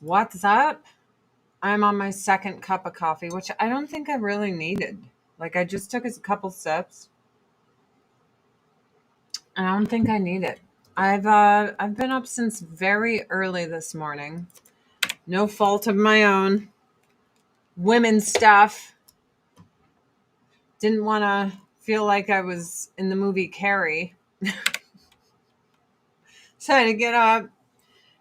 What's up? I'm on my second cup of coffee, which I don't think I really needed. Like I just took a couple sips. I don't think I need it. I've been up since very early this morning. No fault of my own. Women's stuff. Didn't want to feel like I was in the movie Carrie. So I had to get up,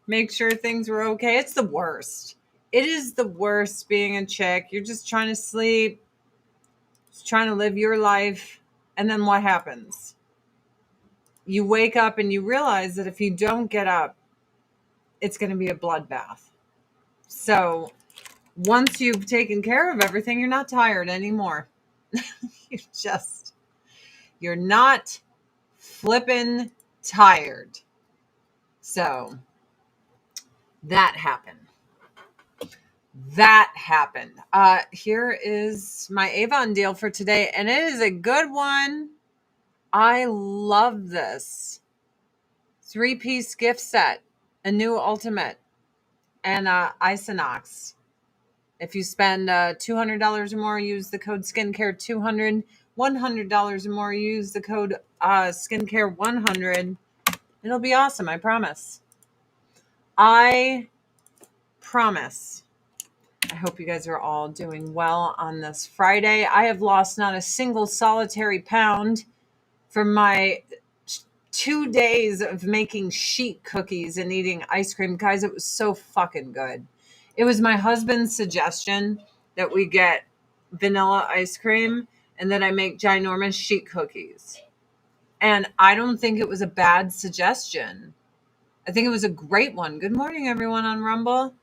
make sure things were okay. It's the worst. It is the worst being a chick. You're just trying to sleep, just trying to live your life. And then what happens? You wake up and you realize that if you don't get up, it's going to be a bloodbath. So once you've taken care of everything, you're not tired anymore. You're not flipping tired. So that happened. Here is my Avon deal for today, and it is a good one. I love this 3-piece gift set, a new ultimate, and Isonox. If you spend $200 or more, use the code skincare200. $100 or more, use the code skincare100. It'll be awesome, I promise. I promise. I hope you guys are all doing well on this Friday. I have lost not a single solitary pound from my 2 days of making sheet cookies and eating ice cream. Guys, it was so fucking good. It was my husband's suggestion that we get vanilla ice cream and that I make ginormous sheet cookies. And I don't think it was a bad suggestion. I think it was a great one. Good morning, everyone on Rumble.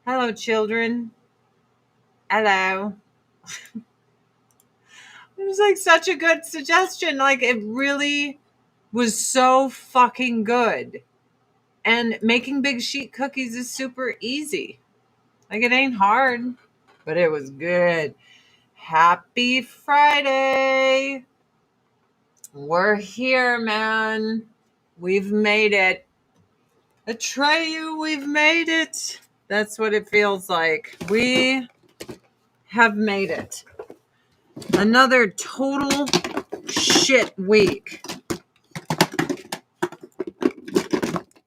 Hello, children. Hello. It was like such a good suggestion. Like it really was so fucking good. And making big sheet cookies is super easy. Like it ain't hard, but it was good. Happy Friday. We're here, man. We've made it. Atreyu, we've made it. That's what it feels like. We have made it. Another total shit week.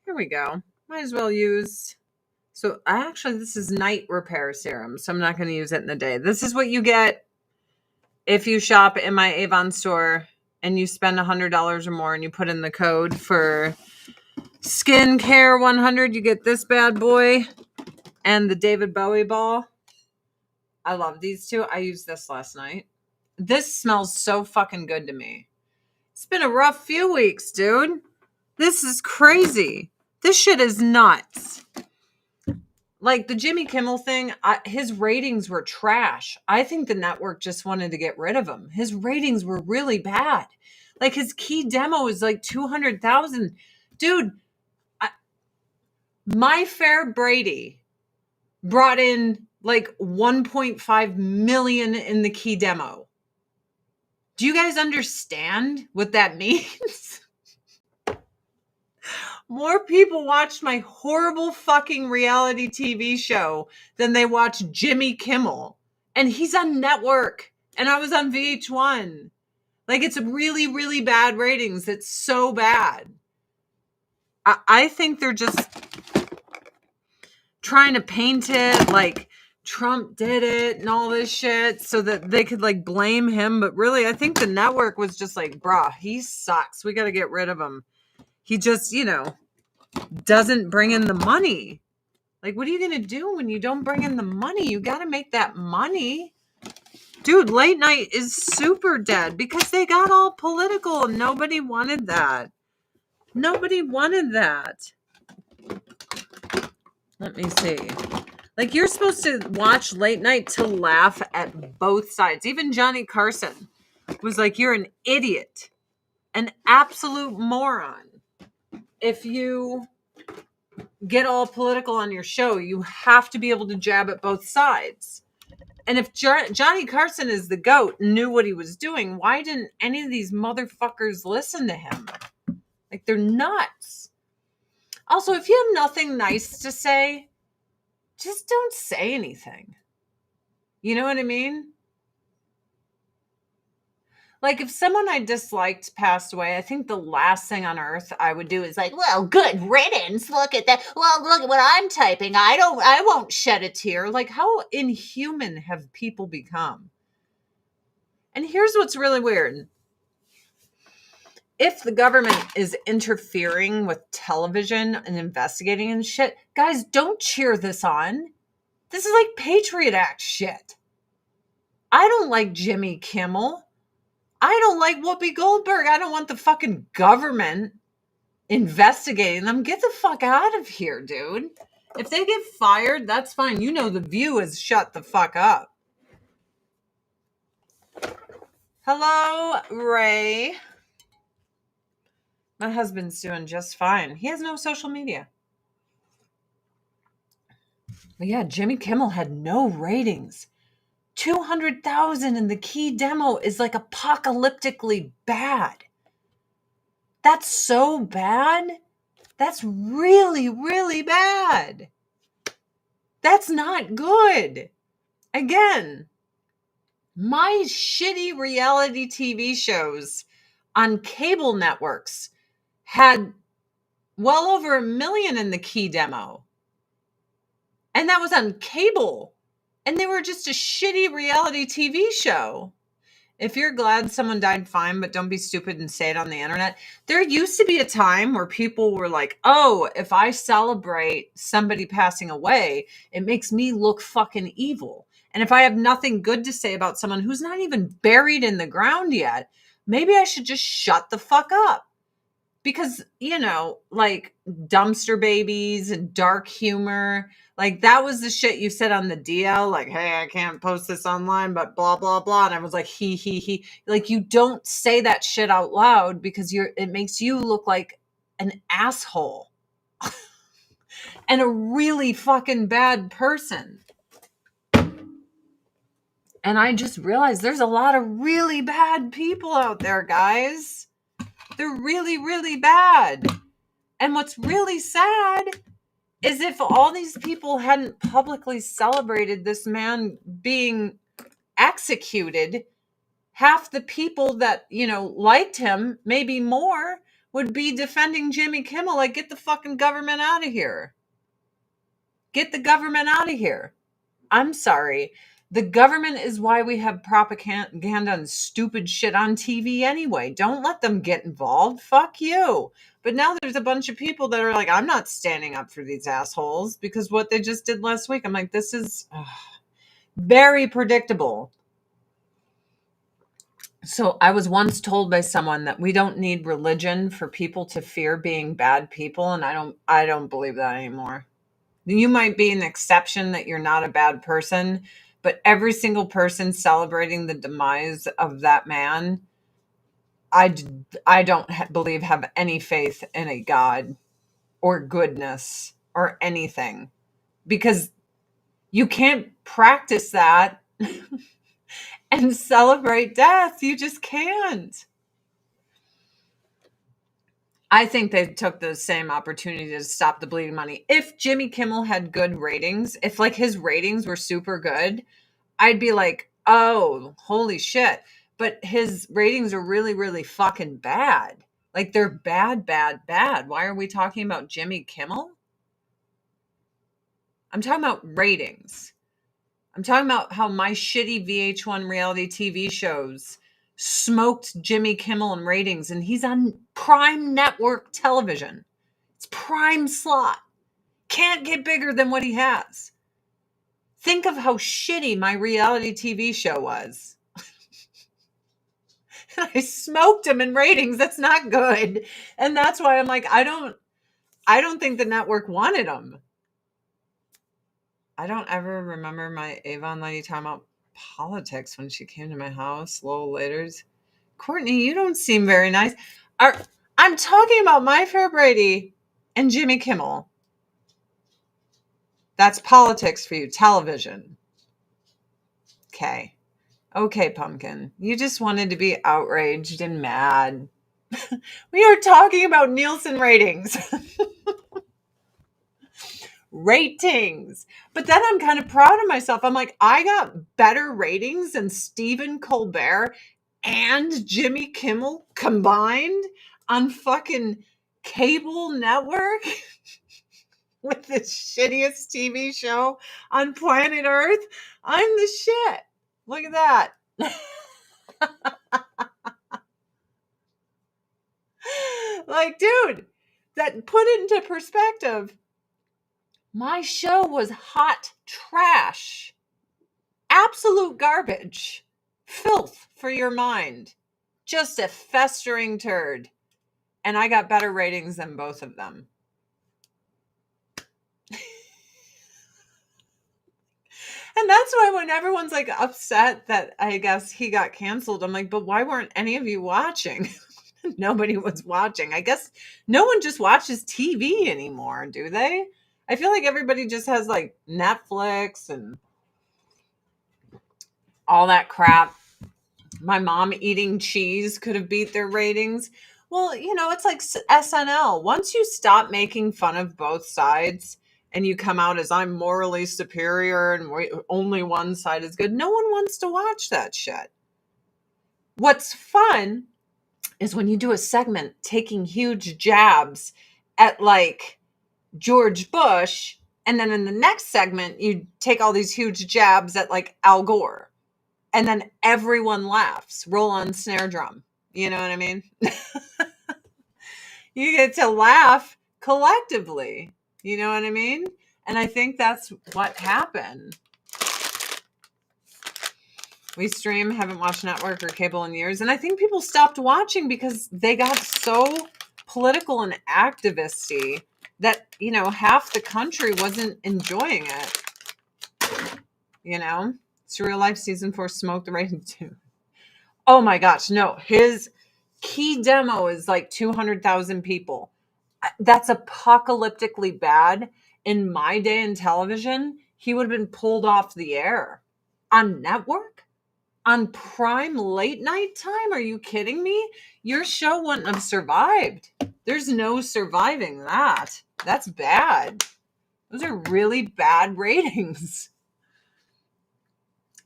Here we go. Might as well use. So this is night repair serum. So I'm not going to use it in the day. This is what you get if you shop in my Avon store and you spend $100 or more and you put in the code for Skincare 100. You get this bad boy and the David Bowie ball. I love these two. I used this last night. This smells so fucking good to me. It's been a rough few weeks, dude. This is crazy. This shit is nuts. Like the Jimmy Kimmel thing, his ratings were trash. I think the network just wanted to get rid of him. His ratings were really bad. Like his key demo is like 200,000. Dude, My Fair Brady brought in like 1.5 million in the key demo. Do you guys understand what that means? More people watched my horrible fucking reality TV show than they watched Jimmy Kimmel. And he's on network. And I was on VH1. Like, it's really, really bad ratings. It's so bad. I think they're just trying to paint it like Trump did it and all this shit so that they could like blame him. But really, I think the network was just like, bruh, he sucks. We got to get rid of him. He just, doesn't bring in the money. Like, what are you going to do when you don't bring in the money? You got to make that money. Dude, late night is super dead because they got all political and nobody wanted that. Nobody wanted that. Let me see. Like, you're supposed to watch late night to laugh at both sides. Even Johnny Carson was like, you're an idiot. An absolute moron. If you get all political on your show, you have to be able to jab at both sides. And if Johnny Carson is the GOAT and knew what he was doing, why didn't any of these motherfuckers listen to him? Like, they're nuts. Also, if you have nothing nice to say, just don't say anything. You know what I mean? Like if someone I disliked passed away, I think the last thing on earth I would do is like, well, good riddance. Look at that. Well, look at what I'm typing. I won't shed a tear. Like how inhuman have people become? And here's what's really weird. If the government is interfering with television and investigating and shit, guys, don't cheer this on. This is like Patriot Act shit. I don't like Jimmy Kimmel. I don't like Whoopi Goldberg. I don't want the fucking government investigating them. Get the fuck out of here, dude. If they get fired, that's fine. You know the View is shut the fuck up. Hello, Ray. My husband's doing just fine. He has no social media. But yeah, Jimmy Kimmel had no ratings. 200,000 in the key demo is like apocalyptically bad. That's so bad. That's really, really bad. That's not good. Again, my shitty reality TV shows on cable networks had well over 1 million in the key demo. And that was on cable. And they were just a shitty reality TV show. If you're glad someone died, fine, but don't be stupid and say it on the internet. There used to be a time where people were like, oh, if I celebrate somebody passing away, it makes me look fucking evil. And if I have nothing good to say about someone who's not even buried in the ground yet, maybe I should just shut the fuck up. Because, you know, like dumpster babies and dark humor, like that was the shit you said on the DL, like, hey, I can't post this online, but blah, blah, blah. And I was like, he. Like, you don't say that shit out loud because it makes you look like an asshole and a really fucking bad person. And I just realized there's a lot of really bad people out there, guys. They're really, really bad. And what's really sad is if all these people hadn't publicly celebrated this man being executed, half the people that, you know, liked him, maybe more, would be defending Jimmy Kimmel. Like, get the fucking government out of here. Get the government out of here. I'm sorry. The government is why we have propaganda and stupid shit on TV anyway. Don't let them get involved. Fuck you. But now there's a bunch of people that are like, I'm not standing up for these assholes because what they just did last week. I'm like, this is very predictable. So I was once told by someone that we don't need religion for people to fear being bad people. And I don't believe that anymore. You might be an exception that you're not a bad person, but every single person celebrating the demise of that man, I don't believe have any faith in a God or goodness or anything, because you can't practice that and celebrate death. You just can't. I think they took the same opportunity to stop the bleeding money. If Jimmy Kimmel had good ratings, if like his ratings were super good, I'd be like, oh, holy shit. But his ratings are really, really fucking bad. Like they're bad, bad, bad. Why are we talking about Jimmy Kimmel? I'm talking about ratings. I'm talking about how my shitty VH1 reality TV shows smoked Jimmy Kimmel in ratings, and he's on prime network television. It's prime slot. Can't get bigger than what he has. Think of how shitty my reality TV show was. I smoked him in ratings. That's not good. And that's why I'm like, I don't think the network wanted him. I don't ever remember my Avon lady talking about politics when she came to my house a little later. Courtney, you don't seem very nice. I'm talking about My Fair Brady and Jimmy Kimmel. That's politics for you, television. Okay, Pumpkin. You just wanted to be outraged and mad. We are talking about Nielsen ratings. ratings. But then I'm kind of proud of myself. I'm like, I got better ratings than Stephen Colbert and Jimmy Kimmel combined on fucking cable network with the shittiest TV show on planet Earth. I'm the shit. Look at that. Like, dude, that put it into perspective. My show was hot trash. Absolute garbage. Filth for your mind. Just a festering turd. And I got better ratings than both of them. And that's why when everyone's like upset that I guess he got canceled, I'm like, but why weren't any of you watching? Nobody was watching. I guess no one just watches TV anymore, do they? I feel like everybody just has like Netflix and all that crap. My mom eating cheese could have beat their ratings. Well, it's like SNL. Once you stop making fun of both sides and you come out as I'm morally superior and only one side is good, no one wants to watch that shit. What's fun is when you do a segment taking huge jabs at like George Bush, and then in the next segment, you take all these huge jabs at like Al Gore. And then everyone laughs. Roll on snare drum. You know what I mean? You get to laugh collectively. You know what I mean? And I think that's what happened. We stream, haven't watched network or cable in years. And I think people stopped watching because they got so political and activisty that, half the country wasn't enjoying it. Surreal Life Season 4 smoked the rating too. Oh my gosh, no. His key demo is like 200,000 people. That's apocalyptically bad. In my day in television, he would have been pulled off the air. On network? On prime late night time? Are you kidding me? Your show wouldn't have survived. There's no surviving that. That's bad. Those are really bad ratings.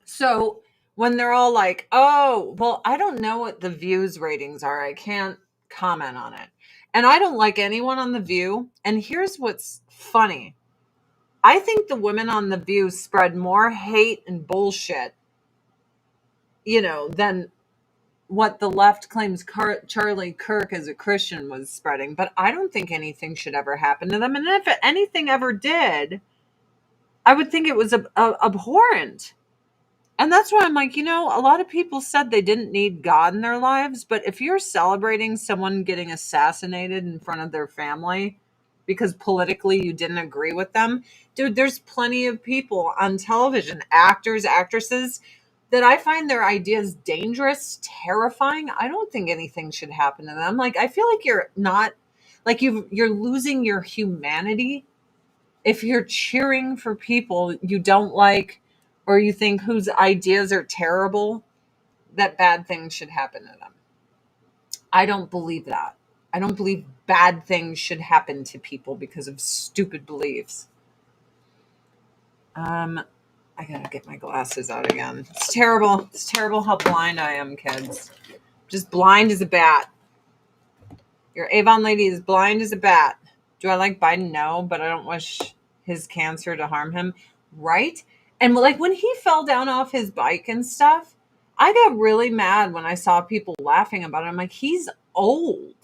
So when they're all like, oh, well, I don't know what the View's ratings are. I can't comment on it. And I don't like anyone on The View. And here's what's funny. I think the women on The View spread more hate and bullshit, than what the left claims Charlie Kirk as a Christian was spreading. But I don't think anything should ever happen to them. And if anything ever did, I would think it was abhorrent. And that's why I'm like, a lot of people said they didn't need God in their lives. But if you're celebrating someone getting assassinated in front of their family because politically you didn't agree with them, dude, there's plenty of people on television, actors, actresses, that I find their ideas dangerous, terrifying. I don't think anything should happen to them. Like, I feel like you're not, like you're losing your humanity if you're cheering for people you don't like, or you think whose ideas are terrible, that bad things should happen to them. I don't believe that. I don't believe bad things should happen to people because of stupid beliefs. I gotta get my glasses out again. It's terrible. It's terrible how blind I am, kids. Just blind as a bat. Your Avon lady is blind as a bat. Do I like Biden? No, but I don't wish his cancer to harm him. Right? And like when he fell down off his bike and stuff, I got really mad when I saw people laughing about it. I'm like, he's old.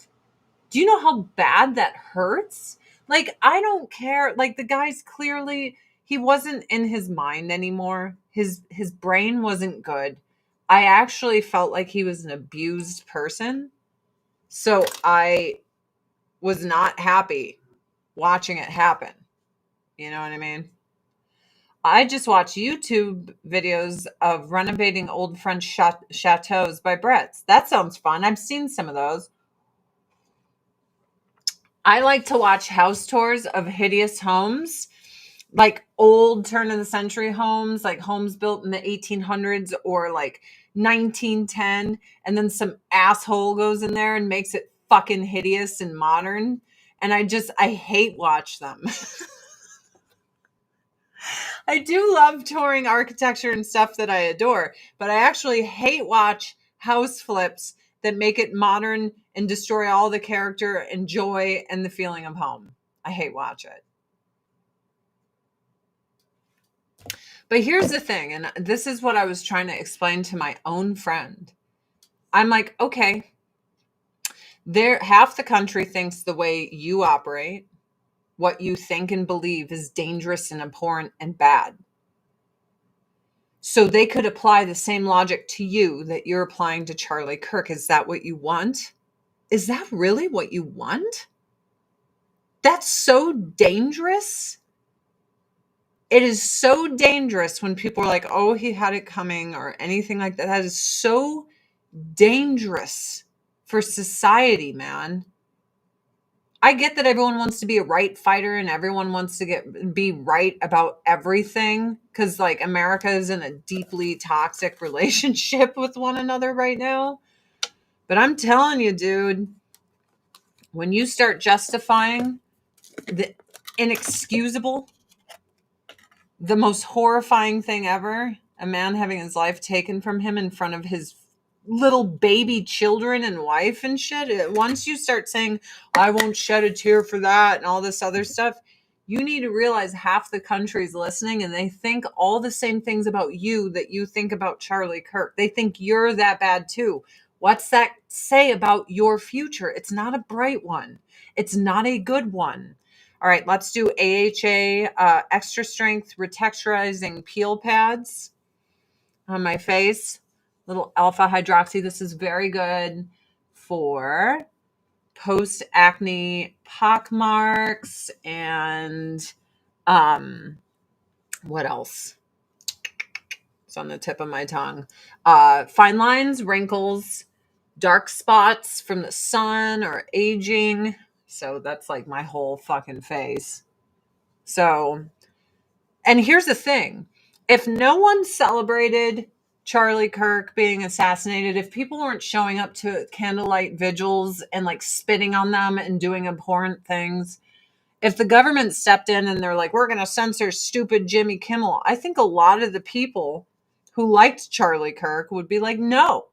Do you know how bad that hurts? Like, I don't care. Like, the guy's clearly, he wasn't in his mind anymore. His brain wasn't good. I actually felt like he was an abused person. So I was not happy watching it happen. You know what I mean? I just watch YouTube videos of renovating old French chateaus by Bretts. That sounds fun. I've seen some of those. I like to watch house tours of hideous homes, like old turn of the century homes, like homes built in the 1800s or like 1910. And then some asshole goes in there and makes it fucking hideous and modern. And I hate watch them. I do love touring architecture and stuff that I adore, but I actually hate watch house flips that make it modern and destroy all the character and joy and the feeling of home. I hate watch it. But here's the thing, and this is what I was trying to explain to my own friend. I'm like, okay, half the country thinks the way you operate, what you think and believe is dangerous and abhorrent and bad. So they could apply the same logic to you that you're applying to Charlie Kirk. Is that what you want? Is that really what you want? That's so dangerous. It is so dangerous when people are like, oh, he had it coming or anything like that. That is so dangerous for society, man. I get that everyone wants to be a right fighter and everyone wants to be right about everything because like America is in a deeply toxic relationship with one another right now. But I'm telling you, dude, when you start justifying the inexcusable, the most horrifying thing ever, a man having his life taken from him in front of his little baby children and wife and shit. Once you start saying, I won't shed a tear for that and all this other stuff, you need to realize half the country's listening and they think all the same things about you that you think about Charlie Kirk. They think you're that bad too. What's that say about your future? It's not a bright one. It's not a good one. All right, let's do AHA, extra strength retexturizing peel pads on my face. Little alpha hydroxy. This is very good for post acne pock marks and what else? It's on the tip of my tongue. Fine lines, wrinkles, dark spots from the sun or aging. So that's like my whole fucking face. So, and here's the thing. If no one celebrated Charlie Kirk being assassinated, if people weren't showing up to candlelight vigils and like spitting on them and doing abhorrent things, if the government stepped in and they're like, we're going to censor stupid Jimmy Kimmel, I think a lot of the people who liked Charlie Kirk would be like, no,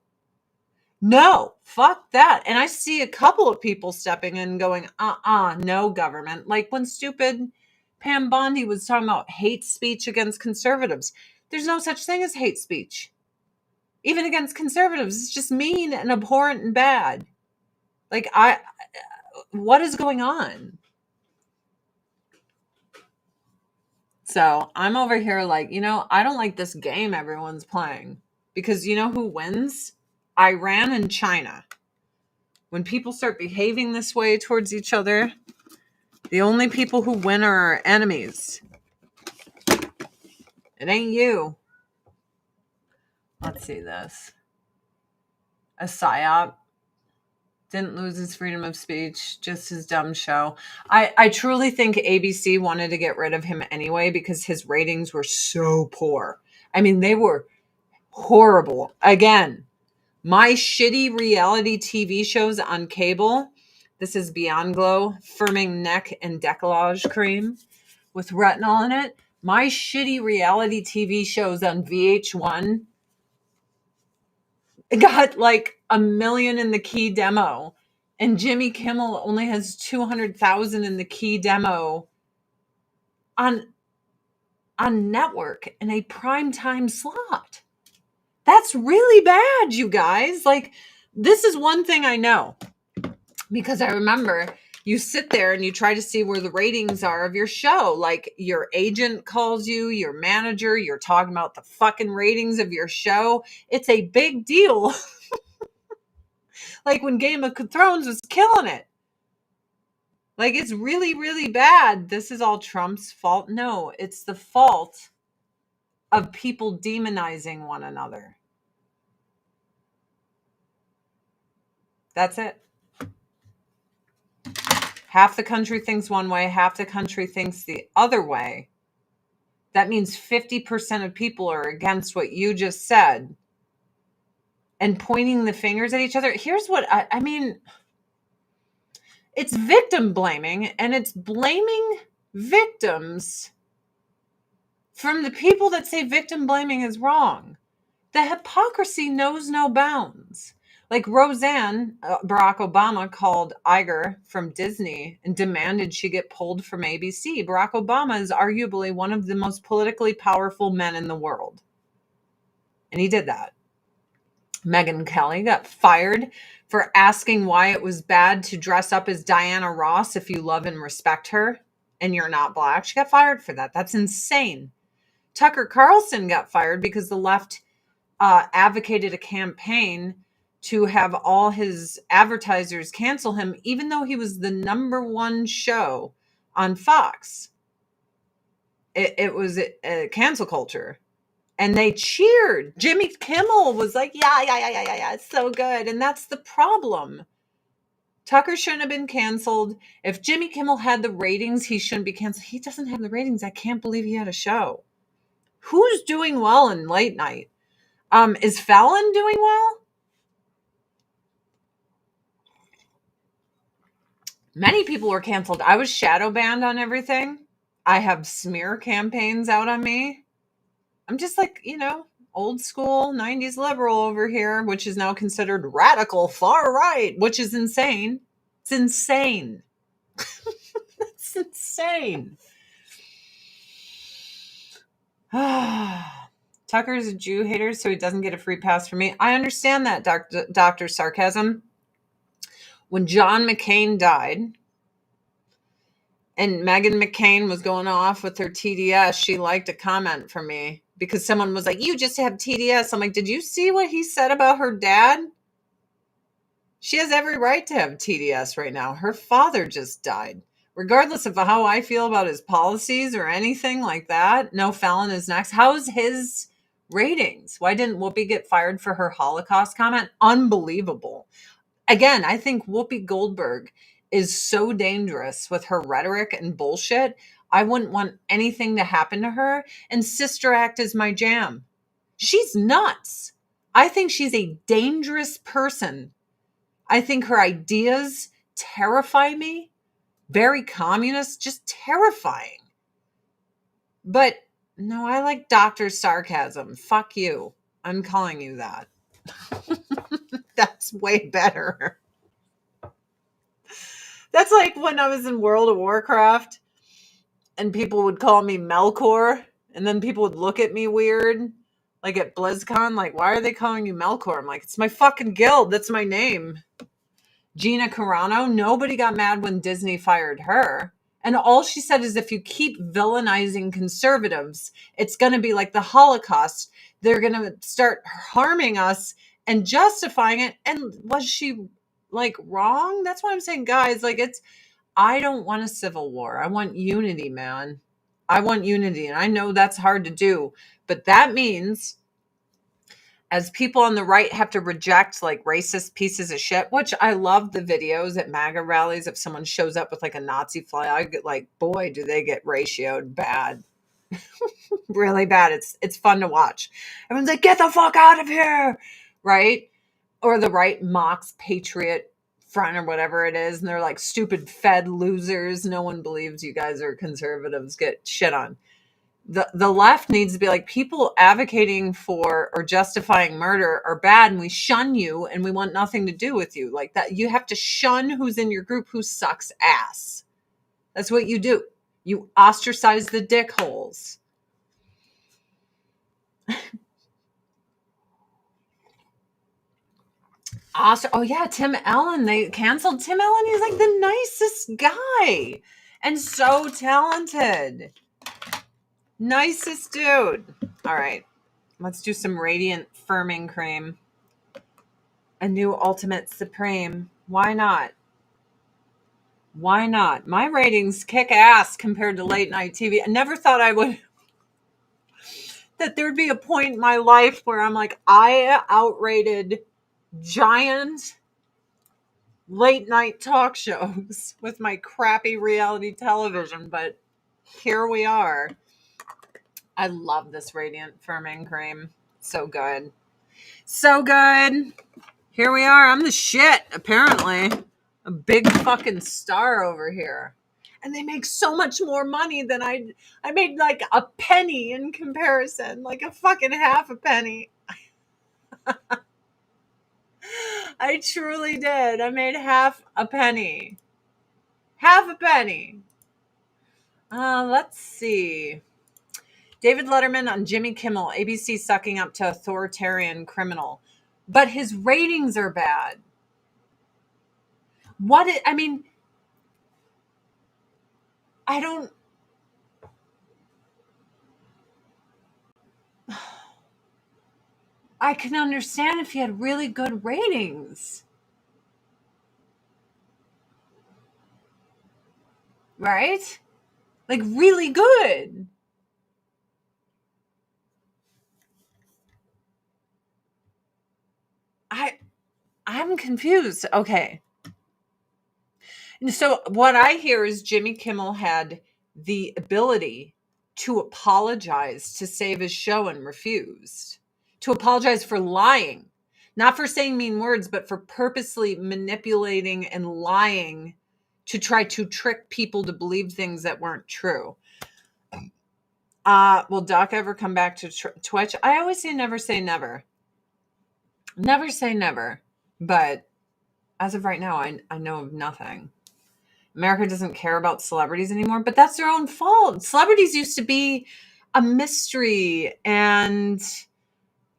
fuck that. And I see a couple of people stepping in going, no government. Like when stupid Pam Bondi was talking about hate speech against conservatives. There's no such thing as hate speech. Even against conservatives. It's just mean and abhorrent and bad. Like, what is going on? So I'm over here like, I don't like this game everyone's playing. Because you know who wins? Iran and China. When people start behaving this way towards each other, the only people who win are our enemies. It ain't you. Let's see this. A psyop didn't lose his freedom of speech, just his dumb show. I truly think ABC wanted to get rid of him anyway because his ratings were so poor. I mean, they were horrible. Again, my shitty reality TV shows on cable. This is Beyond Glow Firming Neck and Decolletage Cream with retinol in it. My shitty reality TV shows on VH1 got like 1 million in the key demo. And Jimmy Kimmel only has 200,000 in the key demo on network in a primetime slot. That's really bad, you guys. Like, this is one thing I know. Because I remember you sit there and you try to see where the ratings are of your show. Like your agent calls you, your manager, you're talking about the fucking ratings of your show. It's a big deal. Like when Game of Thrones was killing it. Like it's really, really bad. This is all Trump's fault. No, it's the fault of people demonizing one another. That's it. Half the country thinks one way, half the country thinks the other way. That means 50% of people are against what you just said and pointing the fingers at each other. Here's what I mean. It's victim blaming, and it's blaming victims from the people that say victim blaming is wrong. The hypocrisy knows no bounds. Like Roseanne, Barack Obama called Iger from Disney and demanded she get pulled from ABC. Barack Obama is arguably one of the most politically powerful men in the world. And he did that. Megyn Kelly got fired for asking why it was bad to dress up as Diana Ross if you love and respect her and you're not black. She got fired for that. That's insane. Tucker Carlson got fired because the left advocated a campaign to have all his advertisers cancel him, even though he was the number one show on Fox. It was a cancel culture. And they cheered. Jimmy Kimmel was like, yeah, it's so good. And that's the problem. Tucker shouldn't have been canceled. If Jimmy Kimmel had the ratings, he shouldn't be canceled. He doesn't have the ratings. I can't believe he had a show. Who's doing well in late night? Is Fallon doing well? Many people were canceled. I was shadow banned on everything. I have smear campaigns out on me. I'm just like, old school 90s liberal over here, which is now considered radical far right, which is insane. It's insane. It's insane. Tucker's a Jew hater, so he doesn't get a free pass from me. I understand that, Dr. Sarcasm. When John McCain died and Meghan McCain was going off with her TDS, she liked a comment from me because someone was like, you just have TDS. I'm like, did you see what he said about her dad? She has every right to have TDS right now. Her father just died. Regardless of how I feel about his policies or anything like that, no, Fallon is next. How's his ratings? Why didn't Whoopi get fired for her Holocaust comment? Unbelievable. Again, I think Whoopi Goldberg is so dangerous with her rhetoric and bullshit. I wouldn't want anything to happen to her. And Sister Act is my jam. She's nuts. I think she's a dangerous person. I think her ideas terrify me. Very communist, just terrifying. But no, I like Dr. Sarcasm. Fuck you. I'm calling you that. That's way better. That's like when I was in World of Warcraft and people would call me Melkor, and then people would look at me weird, like at BlizzCon, like, why are they calling you Melkor? I'm like, it's my fucking guild. That's my name. Gina Carano, nobody got mad when Disney fired her. And all she said is if you keep villainizing conservatives, it's going to be like the Holocaust. They're going to start harming us and justifying it. And was she like wrong? That's why I'm saying, guys, like I don't want a civil war. I want unity, man. I want unity. And I know that's hard to do, but that means as people on the right have to reject like racist pieces of shit, which I love the videos at MAGA rallies. If someone shows up with like a Nazi flag, like, boy, do they get ratioed bad. Really bad. It's fun to watch. Everyone's like, get the fuck out of here. Right. Or the right mocks Patriot Front or whatever it is. And they're like, stupid Fed losers. No one believes you guys are conservatives. Get shit on. The left needs to be like, people advocating for or justifying murder are bad and we shun you and we want nothing to do with you. Like that, you have to shun who's in your group who sucks ass. That's what you do. You ostracize the dickholes. Oh yeah, Tim Allen. They canceled Tim Allen. He's like the nicest guy and so talented. Nicest dude. All right. Let's do some Radiant Firming Cream. A new Ultimate Supreme. Why not? Why not? My ratings kick ass compared to late night TV. I never thought I would. That there'd be a point in my life where I'm like, I outrated giant late night talk shows with my crappy reality television. But here we are. I love this Radiant Firming Cream. So good. So good. Here we are. I'm the shit, apparently. A big fucking star over here. and they make so much more money than I made like a penny in comparison, like a fucking half a penny. I truly did. I made half a penny. Half a penny. Let's see. David Letterman on Jimmy Kimmel, ABC sucking up to authoritarian criminal. But his ratings are bad. I mean, I don't. I can understand if he had really good ratings. Right? Like really good. I'm confused. Okay. So what I hear is Jimmy Kimmel had the ability to apologize to save his show and refused. To apologize for lying. Not for saying mean words, but for purposely manipulating and lying to try to trick people to believe things that weren't true. Will Doc ever come back to Twitch? I always say never. Never say never. But as of right now, I know of nothing. America doesn't care about celebrities anymore, but that's their own fault. Celebrities used to be a mystery, and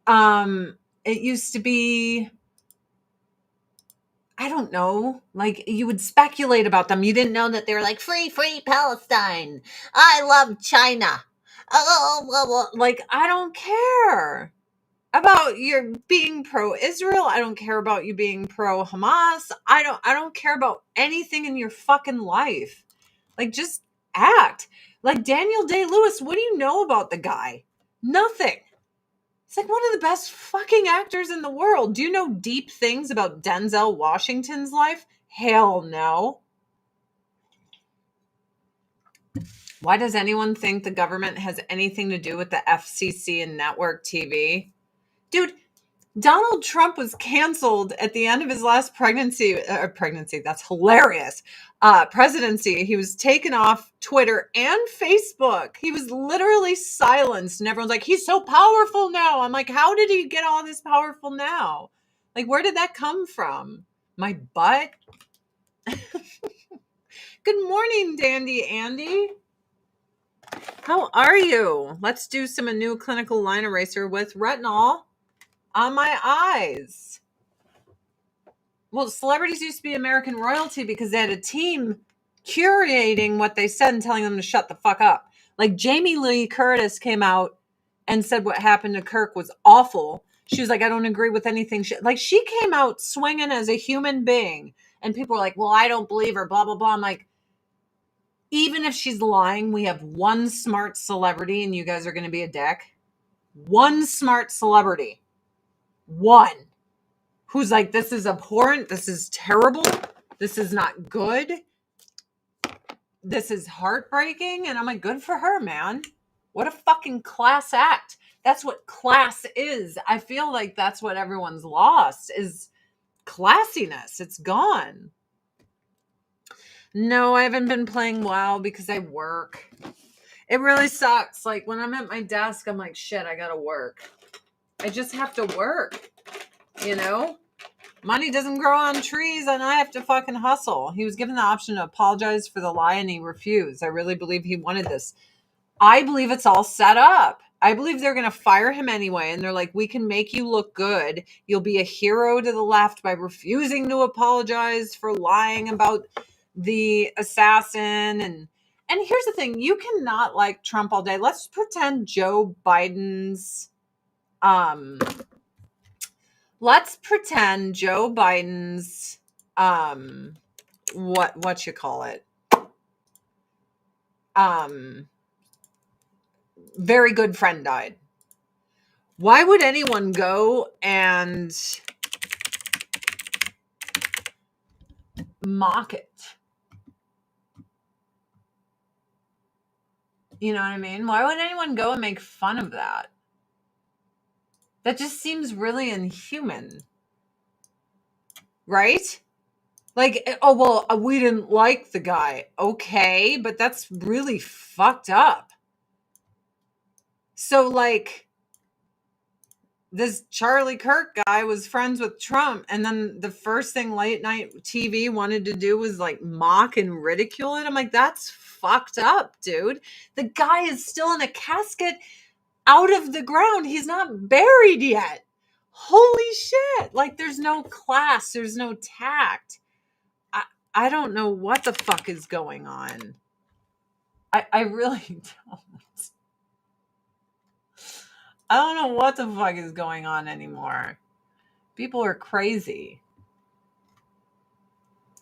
it used to be, I don't know, like you would speculate about them. You didn't know that they were like free Palestine. I love China. Oh, like I don't care about your being pro-Israel. I don't care about you being pro-Hamas. I don't care about anything in your fucking life. Like, just act. Like Daniel Day-Lewis, what do you know about the guy? Nothing. He's like one of the best fucking actors in the world. Do you know deep things about Denzel Washington's life? Hell no. Why does anyone think the government has anything to do with the FCC and network TV? Dude, Donald Trump was canceled at the end of his last pregnancy, that's hilarious. Presidency. He was taken off Twitter and Facebook. He was literally silenced, and everyone's like, he's so powerful now. I'm like, how did he get all this powerful now? Like, where did that come from? My butt? Good morning, Dandy Andy. How are you? Let's do some a new clinical line eraser with retinol on my eyes. Well, celebrities used to be American royalty because they had a team curating what they said and telling them to shut the fuck up. Like Jamie Lee Curtis came out and said what happened to Kirk was awful. She was like, I don't agree with anything. She came out swinging as a human being. And people were like, well, I don't believe her, blah, blah, blah. I'm like, even if she's lying, we have one smart celebrity and you guys are going to be a dick. One smart celebrity. One. Who's like, this is abhorrent, this is terrible, this is not good, this is heartbreaking. And I'm like, good for her, man. What a fucking class act. That's what class is. I feel like that's what everyone's lost is classiness. It's gone. No, I haven't been playing WoW because I work. It really sucks. Like when I'm at my desk, I'm like, shit, I gotta work. I just have to work, you know? Money doesn't grow on trees and I have to fucking hustle. He was given the option to apologize for the lie and he refused. I really believe he wanted this. I believe it's all set up. I believe they're going to fire him anyway. And they're like, we can make you look good. You'll be a hero to the left by refusing to apologize for lying about the assassin. And here's the thing. You cannot like Trump all day. Let's pretend Joe Biden's, let's pretend Joe Biden's what you call it? Very good friend died. Why would anyone go and mock it? You know what I mean? Why would anyone go and make fun of that? That just seems really inhuman. Right? Like, oh, well, we didn't like the guy. Okay, but that's really fucked up. So, like, this Charlie Kirk guy was friends with Trump, and then the first thing late night TV wanted to do was like mock and ridicule it. I'm like, that's fucked up, dude. The guy is still in a casket out of the ground. He's not buried yet. Holy shit. Like, there's no class, there's no tact. I don't know what the fuck is going on. I really don't. I don't know what the fuck is going on anymore. People are crazy.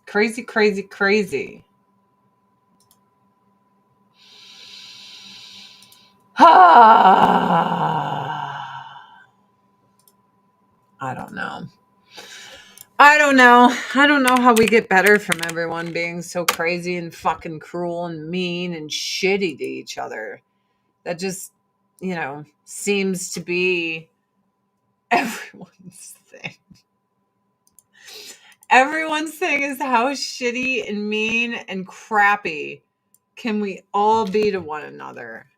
Crazy, crazy, crazy. I don't know. I don't know. I don't know how we get better from everyone being so crazy and fucking cruel and mean and shitty to each other. That just, seems to be everyone's thing. Everyone's thing is how shitty and mean and crappy can we all be to one another.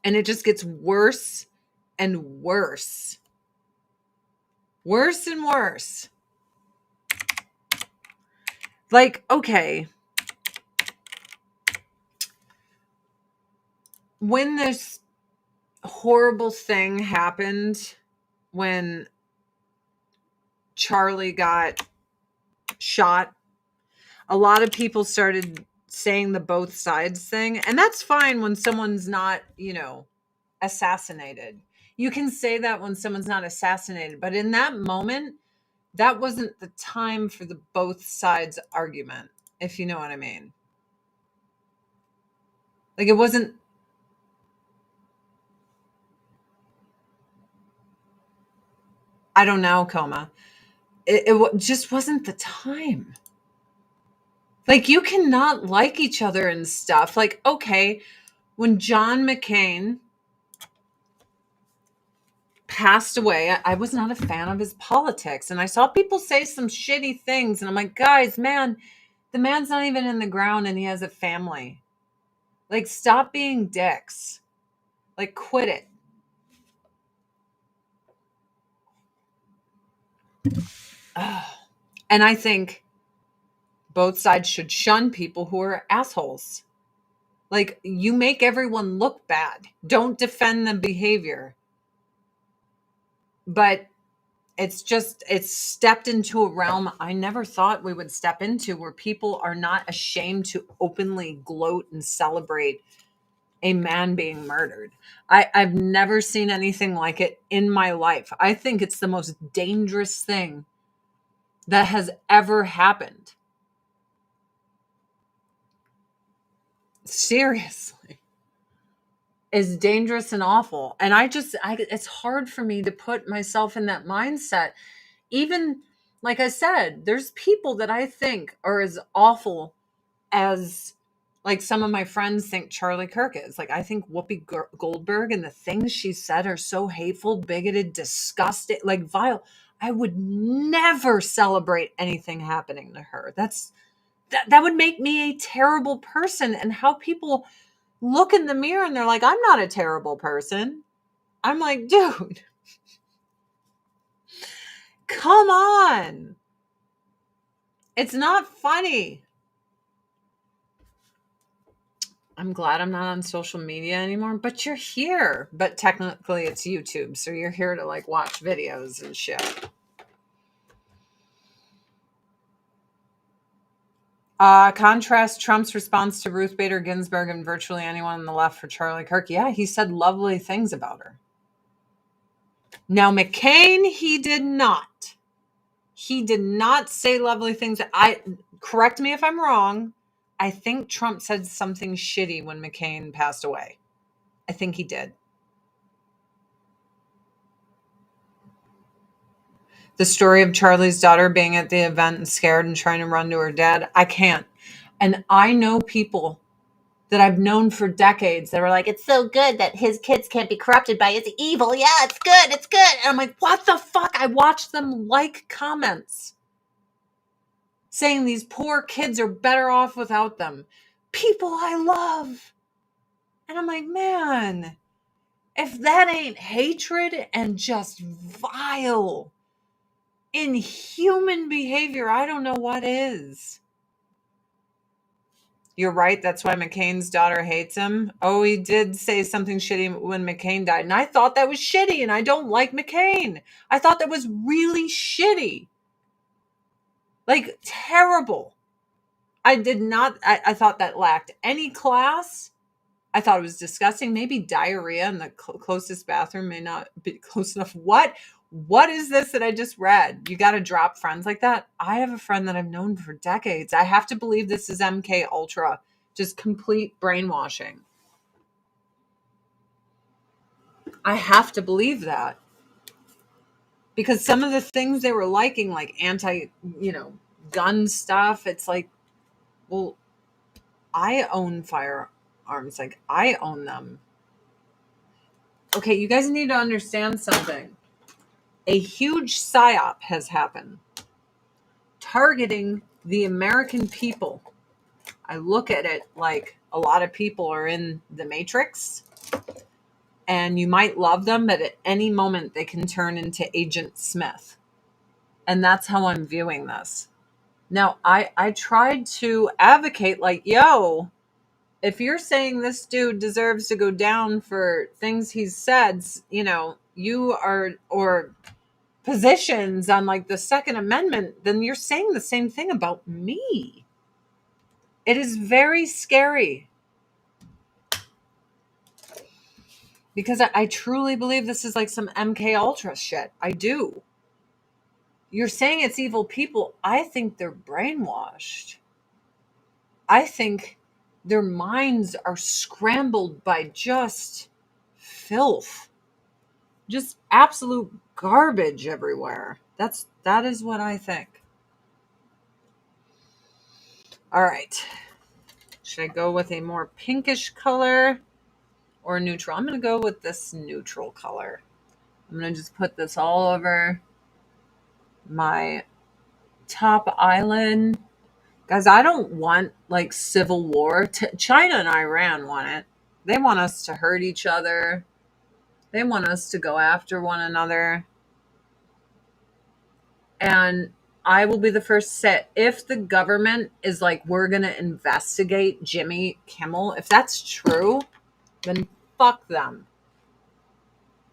And it just gets worse and worse. Worse and worse. Like, okay. When this horrible thing happened, when Charlie got shot, a lot of people started saying the both sides thing. And that's fine when someone's not, assassinated. You can say that when someone's not assassinated. But in that moment, that wasn't the time for the both sides argument, if you know what I mean. Like, it wasn't. I don't know, Coma. It just wasn't the time. Like, you cannot like each other and stuff. Like, okay, when John McCain passed away, I was not a fan of his politics. And I saw people say some shitty things. And I'm like, guys, man, the man's not even in the ground and he has a family. Like, stop being dicks. Like, quit it. And I think both sides should shun people who are assholes. Like, you make everyone look bad. Don't defend the behavior. But it's stepped into a realm I never thought we would step into, where people are not ashamed to openly gloat and celebrate a man being murdered. I've never seen anything like it in my life. I think it's the most dangerous thing that has ever happened. Seriously. Is dangerous and awful. And it's hard for me to put myself in that mindset. Even, like I said, there's people that I think are as awful as, like, some of my friends think Charlie Kirk is. Like, I think Whoopi Goldberg and the things she said are so hateful, bigoted, disgusting, like vile. I would never celebrate anything happening to her. That would make me a terrible person. And how people look in the mirror and they're like, I'm not a terrible person. I'm like, dude, come on. It's not funny. I'm glad I'm not on social media anymore, but you're here. But technically it's YouTube, so you're here to like watch videos and shit. Contrast Trump's response to Ruth Bader Ginsburg and virtually anyone on the left for Charlie Kirk. Yeah, he said lovely things about her. Now, McCain, he did not. He did not say lovely things. Correct me if I'm wrong. I think Trump said something shitty when McCain passed away. I think he did. The story of Charlie's daughter being at the event and scared and trying to run to her dad. I can't. And I know people that I've known for decades that are like, it's so good that his kids can't be corrupted by his evil. Yeah, it's good. It's good. And I'm like, what the fuck? I watch them like comments. saying these poor kids are better off without them. People I love. And I'm like, man, if that ain't hatred and just vile, inhuman behavior, I don't know what is. You're right. That's why McCain's daughter hates him. Oh, he did say something shitty when McCain died. And I thought that was shitty. And I don't like McCain. I thought that was really shitty. Like, terrible. I thought that lacked any class. I thought it was disgusting. Maybe diarrhea in the closest bathroom may not be close enough. What is this that I just read? You got to drop friends like that? I have a friend that I've known for decades. I have to believe this is MK Ultra. Just complete brainwashing. I have to believe that. Because some of the things they were liking, like gun stuff, it's like, well, I own firearms. Like, I own them. Okay, you guys need to understand something. A huge psyop has happened targeting the American people. I look at it like a lot of people are in the Matrix and you might love them, but at any moment they can turn into Agent Smith. And that's how I'm viewing this. Now, I tried to advocate like, yo, if you're saying this dude deserves to go down for things he's said, you are, or positions on like the Second Amendment, then you're saying the same thing about me. It is very scary because I truly believe this is like some MK Ultra shit. I do. You're saying it's evil people. I think they're brainwashed. I think their minds are scrambled by just filth, just absolute garbage everywhere. That is what I think. All right. Should I go with a more pinkish color or neutral? I'm going to go with this neutral color. I'm going to just put this all over my top eyelid. Guys, I don't want like civil war. China and Iran want it. They want us to hurt each other. They want us to go after one another. And I will be the first to say, if the government is like, we're going to investigate Jimmy Kimmel, if that's true, then fuck them.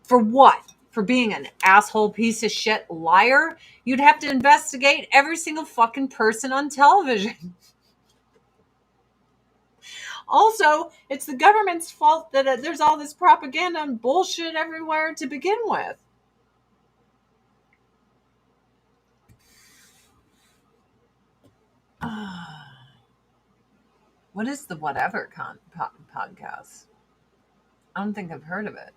For what? For being an asshole piece of shit liar? You'd have to investigate every single fucking person on television. Also, it's the government's fault that there's all this propaganda and bullshit everywhere to begin with. What is the Whatever podcast? I don't think I've heard of it.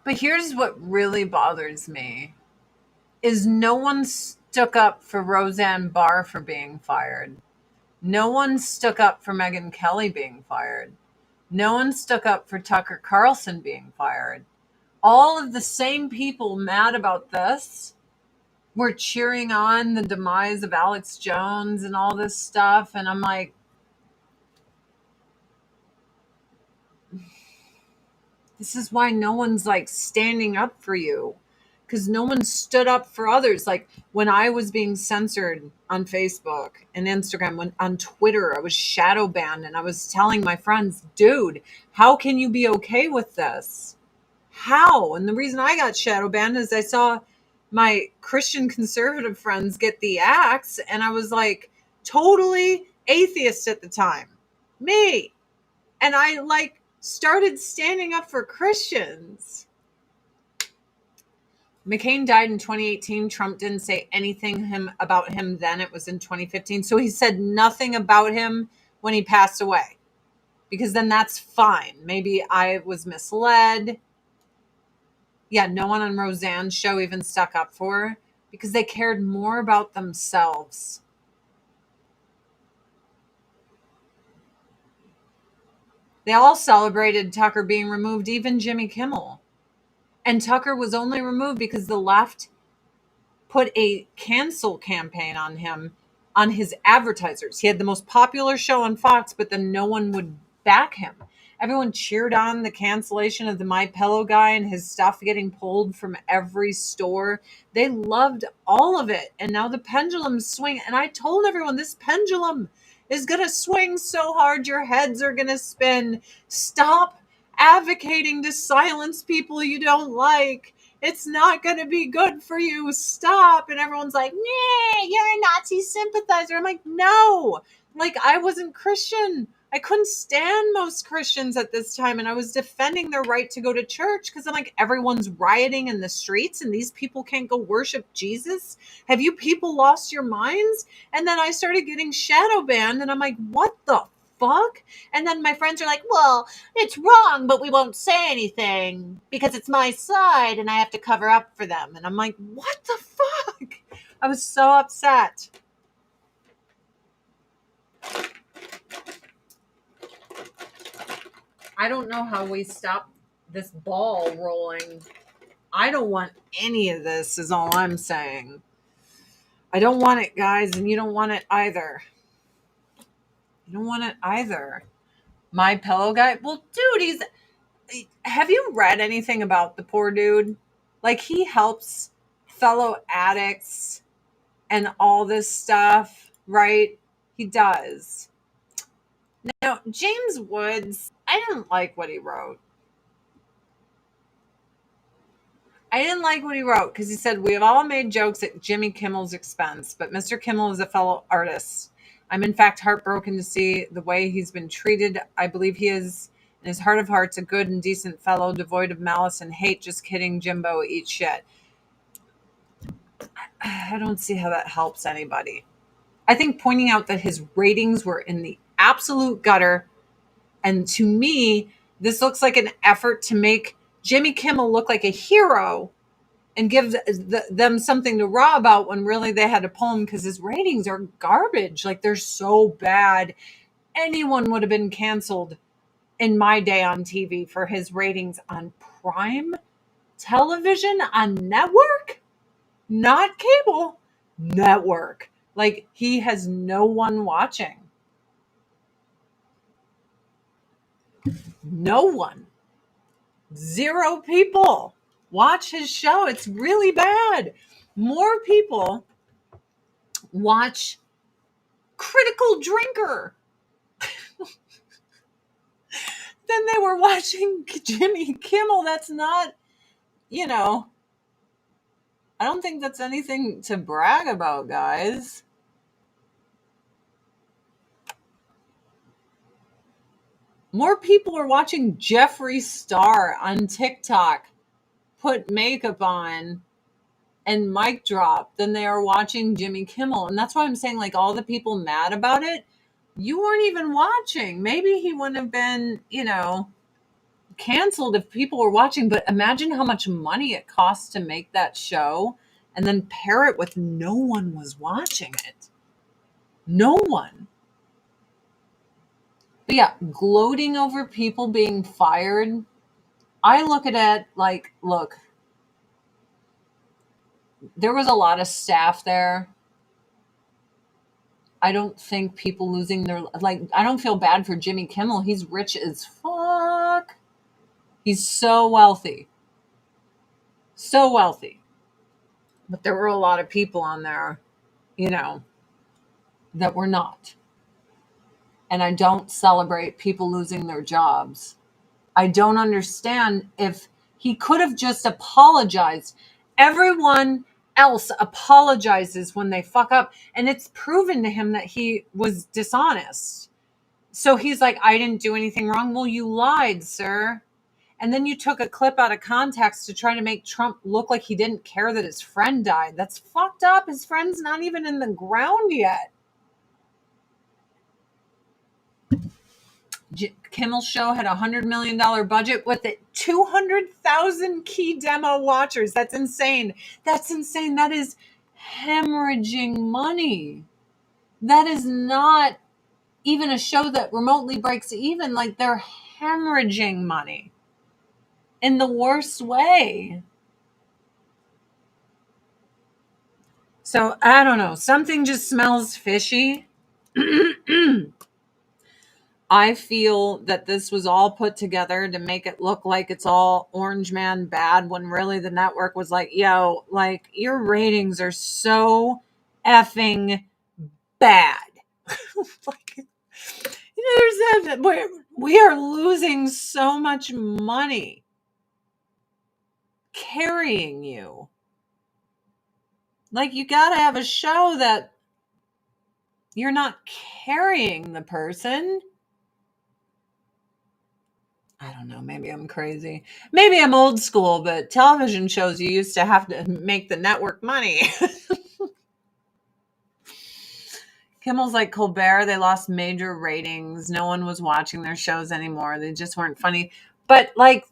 But here's what really bothers me is no one stuck up for Roseanne Barr for being fired. No one stuck up for Megyn Kelly being fired. No one stuck up for Tucker Carlson being fired. All of the same people mad about this were cheering on the demise of Alex Jones and all this stuff. And I'm like, this is why no one's like standing up for you. Because no one stood up for others. Like when I was being censored on Facebook and Instagram, on Twitter, I was shadow banned and I was telling my friends, dude, how can you be okay with this? How? And the reason I got shadow banned is I saw my Christian conservative friends get the axe and I was like totally atheist at the time. Me. And I like started standing up for Christians. McCain died in 2018. Trump didn't say anything about him then. It was in 2015. So he said nothing about him when he passed away. Because then that's fine. Maybe I was misled. Yeah, no one on Roseanne's show even stuck up for her. Because they cared more about themselves. They all celebrated Tucker being removed, even Jimmy Kimmel. And Tucker was only removed because the left put a cancel campaign on him, on his advertisers. He had the most popular show on Fox, but then no one would back him. Everyone cheered on the cancellation of the My Pillow guy and his stuff getting pulled from every store. They loved all of it. And now the pendulum's swing. And I told everyone, this pendulum is going to swing so hard your heads are going to spin. Stop advocating to silence people you don't like. It's not going to be good for you. Stop. And everyone's like, nah, you're a Nazi sympathizer. I'm like, no, like I wasn't Christian. I couldn't stand most Christians at this time. And I was defending their right to go to church because I'm like, everyone's rioting in the streets and these people can't go worship Jesus. Have you people lost your minds? And then I started getting shadow banned and I'm like, what the fuck? And then my friends are like, well, it's wrong, but we won't say anything because it's my side and I have to cover up for them. And I'm like, what the fuck? I was so upset. I don't know how we stop this ball rolling. I don't want any of this, is all I'm saying. I don't want it, guys, and you don't want it either. You don't want it either. My Pillow guy? Well, dude, have you read anything about the poor dude? Like, he helps fellow addicts and all this stuff, right? He does. Now, James Woods, I didn't like what he wrote. I didn't like what he wrote because he said, we have all made jokes at Jimmy Kimmel's expense, but Mr. Kimmel is a fellow artist. I'm in fact heartbroken to see the way he's been treated. I believe he is, in his heart of hearts, a good and decent fellow, devoid of malice and hate. Just kidding, Jimbo, eat shit. I don't see how that helps anybody. I think pointing out that his ratings were in the absolute gutter, and to me, this looks like an effort to make Jimmy Kimmel look like a hero and give them something to raw about when really they had to pull him because his ratings are garbage. Like, they're so bad. Anyone would have been canceled in my day on TV for his ratings on prime television, on network, not cable, network. Like, he has no one watching. No one. 0 people watch his show. It's really bad. More people watch Critical Drinker than they were watching Jimmy Kimmel. That's not, I don't think that's anything to brag about, guys. More people are watching Jeffree Star on TikTok put makeup on and mic drop than they are watching Jimmy Kimmel. And that's why I'm saying, like, all the people mad about it, you weren't even watching. Maybe he wouldn't have been, canceled if people were watching, but imagine how much money it costs to make that show and then pair it with no one was watching it. No one. But yeah, gloating over people being fired, I look at it like, look, there was a lot of staff there. I don't think people losing their, like, I don't feel bad for Jimmy Kimmel. He's rich as fuck. He's so wealthy. So wealthy. But there were a lot of people on there, that were not. And I don't celebrate people losing their jobs. I don't understand if he could have just apologized. Everyone else apologizes when they fuck up, and it's proven to him that he was dishonest. So he's like, I didn't do anything wrong. Well, you lied, sir. And then you took a clip out of context to try to make Trump look like he didn't care that his friend died. That's fucked up. His friend's not even in the ground yet. Kimmel's show had $100 million budget with it 200,000 key demo watchers. That's insane. That's insane. That is hemorrhaging money. That is not even a show that remotely breaks even. Like, they're hemorrhaging money in the worst way. So I don't know. Something just smells fishy. I feel that this was all put together to make it look like it's all Orange Man bad when really the network was like, yo, like your ratings are so effing bad. Like, there's that we are losing so much money carrying you. Like, you got to have a show that you're not carrying the person. I don't know. Maybe I'm crazy. Maybe I'm old school, but television shows, you used to have to make the network money. Kimmel's like Colbert. They lost major ratings. No one was watching their shows anymore. They just weren't funny. But like,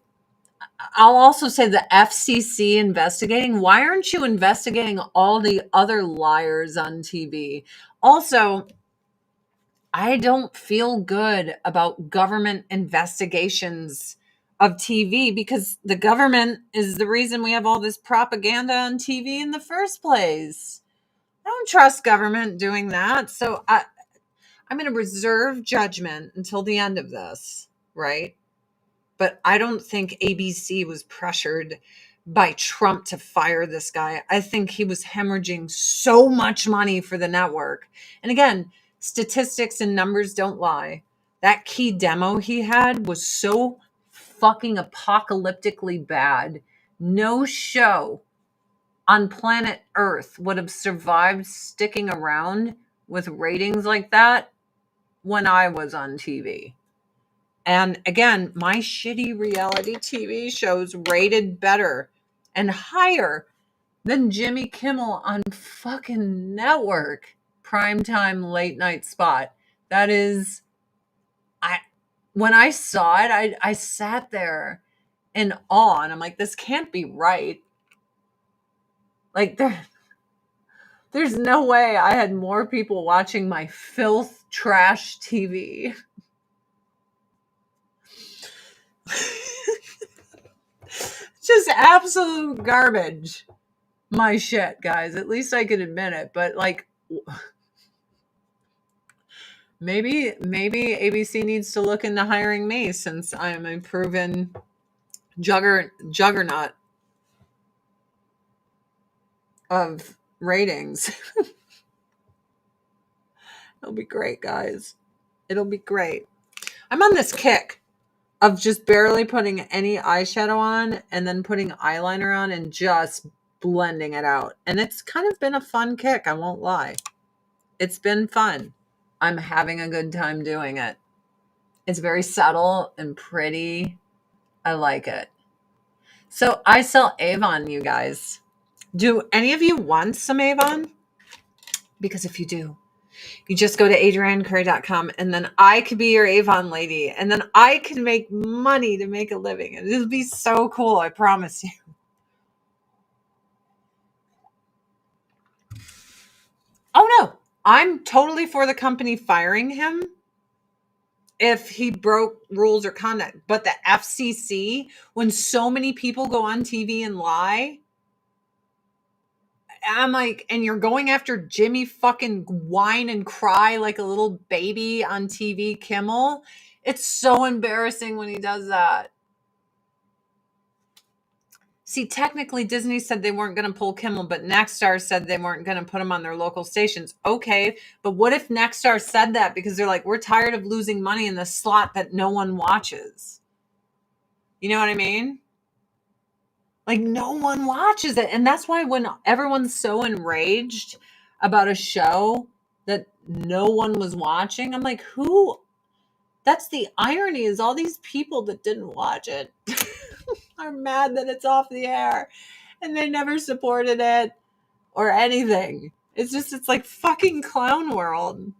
I'll also say the FCC investigating. Why aren't you investigating all the other liars on TV? Also, I don't feel good about government investigations of TV because the government is the reason we have all this propaganda on TV in the first place. I don't trust government doing that. So I'm going to reserve judgment until the end of this, right? But I don't think ABC was pressured by Trump to fire this guy. I think he was hemorrhaging so much money for the network. And again, statistics and numbers don't lie. That key demo he had was so fucking apocalyptically bad. No show on planet Earth would have survived sticking around with ratings like that when I was on TV. And again, my shitty reality TV shows rated better and higher than Jimmy Kimmel on fucking network primetime late night spot. That is, when I saw it, I sat there in awe and I'm like, this can't be right. Like there's no way I had more people watching my filth trash TV. Just absolute garbage. My shit, guys. At least I can admit it. But like, maybe ABC needs to look into hiring me since I'm a proven juggernaut of ratings. It'll be great, guys. It'll be great. I'm on this kick of just barely putting any eyeshadow on and then putting eyeliner on and just blending it out. And it's kind of been a fun kick, I won't lie. It's been fun. I'm having a good time doing it. It's very subtle and pretty. I like it. So I sell Avon, you guys. Do any of you want some Avon? Because if you do, you just go to adriennecurry.com and then I could be your Avon lady. And then I can make money to make a living. And it'll be so cool, I promise you. Oh no, I'm totally for the company firing him if he broke rules or conduct. But the FCC, when so many people go on TV and lie, I'm like, and you're going after Jimmy fucking whine and cry like a little baby on TV, Kimmel. It's so embarrassing when he does that. See, technically Disney said they weren't going to pull Kimmel, but Nexstar said they weren't going to put him on their local stations. Okay, but what if Nexstar said that because they're like, we're tired of losing money in the slot that no one watches? You know what I mean? Like, no one watches it. And that's why when everyone's so enraged about a show that no one was watching, I'm like, who? That's the irony, is all these people that didn't watch it are mad that it's off the air and they never supported it or anything. It's like fucking clown world.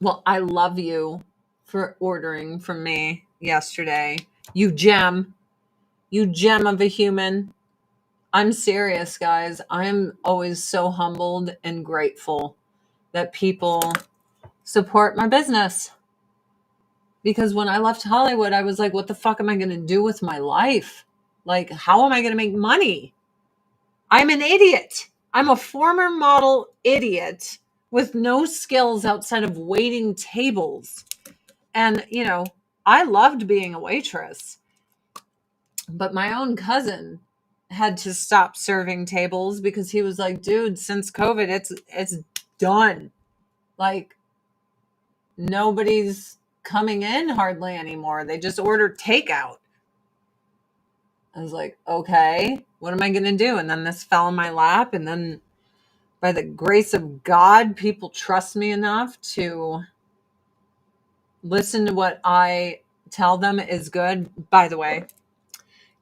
Well, I love you for ordering from me yesterday. You gem of a human. I'm serious, guys. I'm always so humbled and grateful that people support my business. Because when I left Hollywood, I was like, what the fuck am I going to do with my life? Like, how am I going to make money? I'm an idiot. I'm a former model idiot with no skills outside of waiting tables. And, I loved being a waitress, but my own cousin had to stop serving tables because he was like, dude, since COVID, it's done. Like, nobody's coming in hardly anymore. They just order takeout. I was like, okay, what am I going to do? And then this fell in my lap. And then by the grace of God, people trust me enough to listen to what I tell them is good. By the way,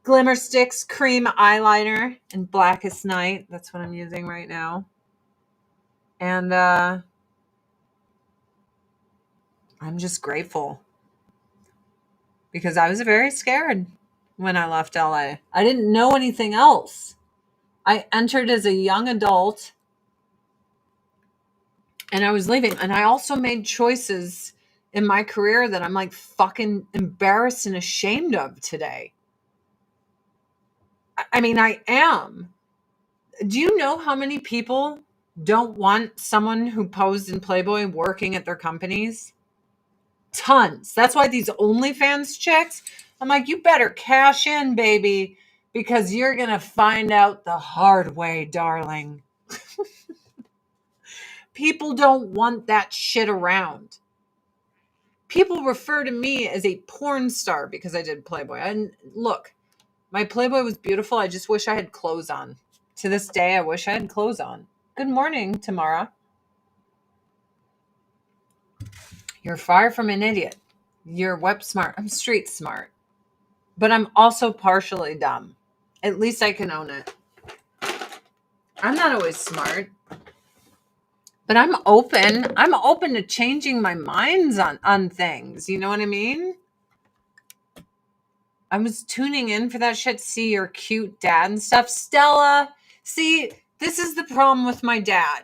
Glimmer Sticks cream eyeliner in Blackest Night. That's what I'm using right now. And I'm just grateful because I was very scared when I left LA. I didn't know anything else. I entered as a young adult and I was leaving. And I also made choices in my career that I'm like fucking embarrassed and ashamed of today. I mean, I am. Do you know how many people don't want someone who posed in Playboy working at their companies? Tons. That's why these OnlyFans chicks, I'm like, you better cash in, baby, because you're going to find out the hard way, darling. People don't want that shit around. People refer to me as a porn star because I did Playboy. And look, my Playboy was beautiful. I just wish I had clothes on. To this day, I wish I had clothes on. Good morning, Tamara. You're far from an idiot. You're web smart. I'm street smart. But I'm also partially dumb. At least I can own it. I'm not always smart. But I'm open. I'm open to changing my minds on things. You know what I mean? I was tuning in for that shit to see your cute dad and stuff. Stella, see, this is the problem with my dad.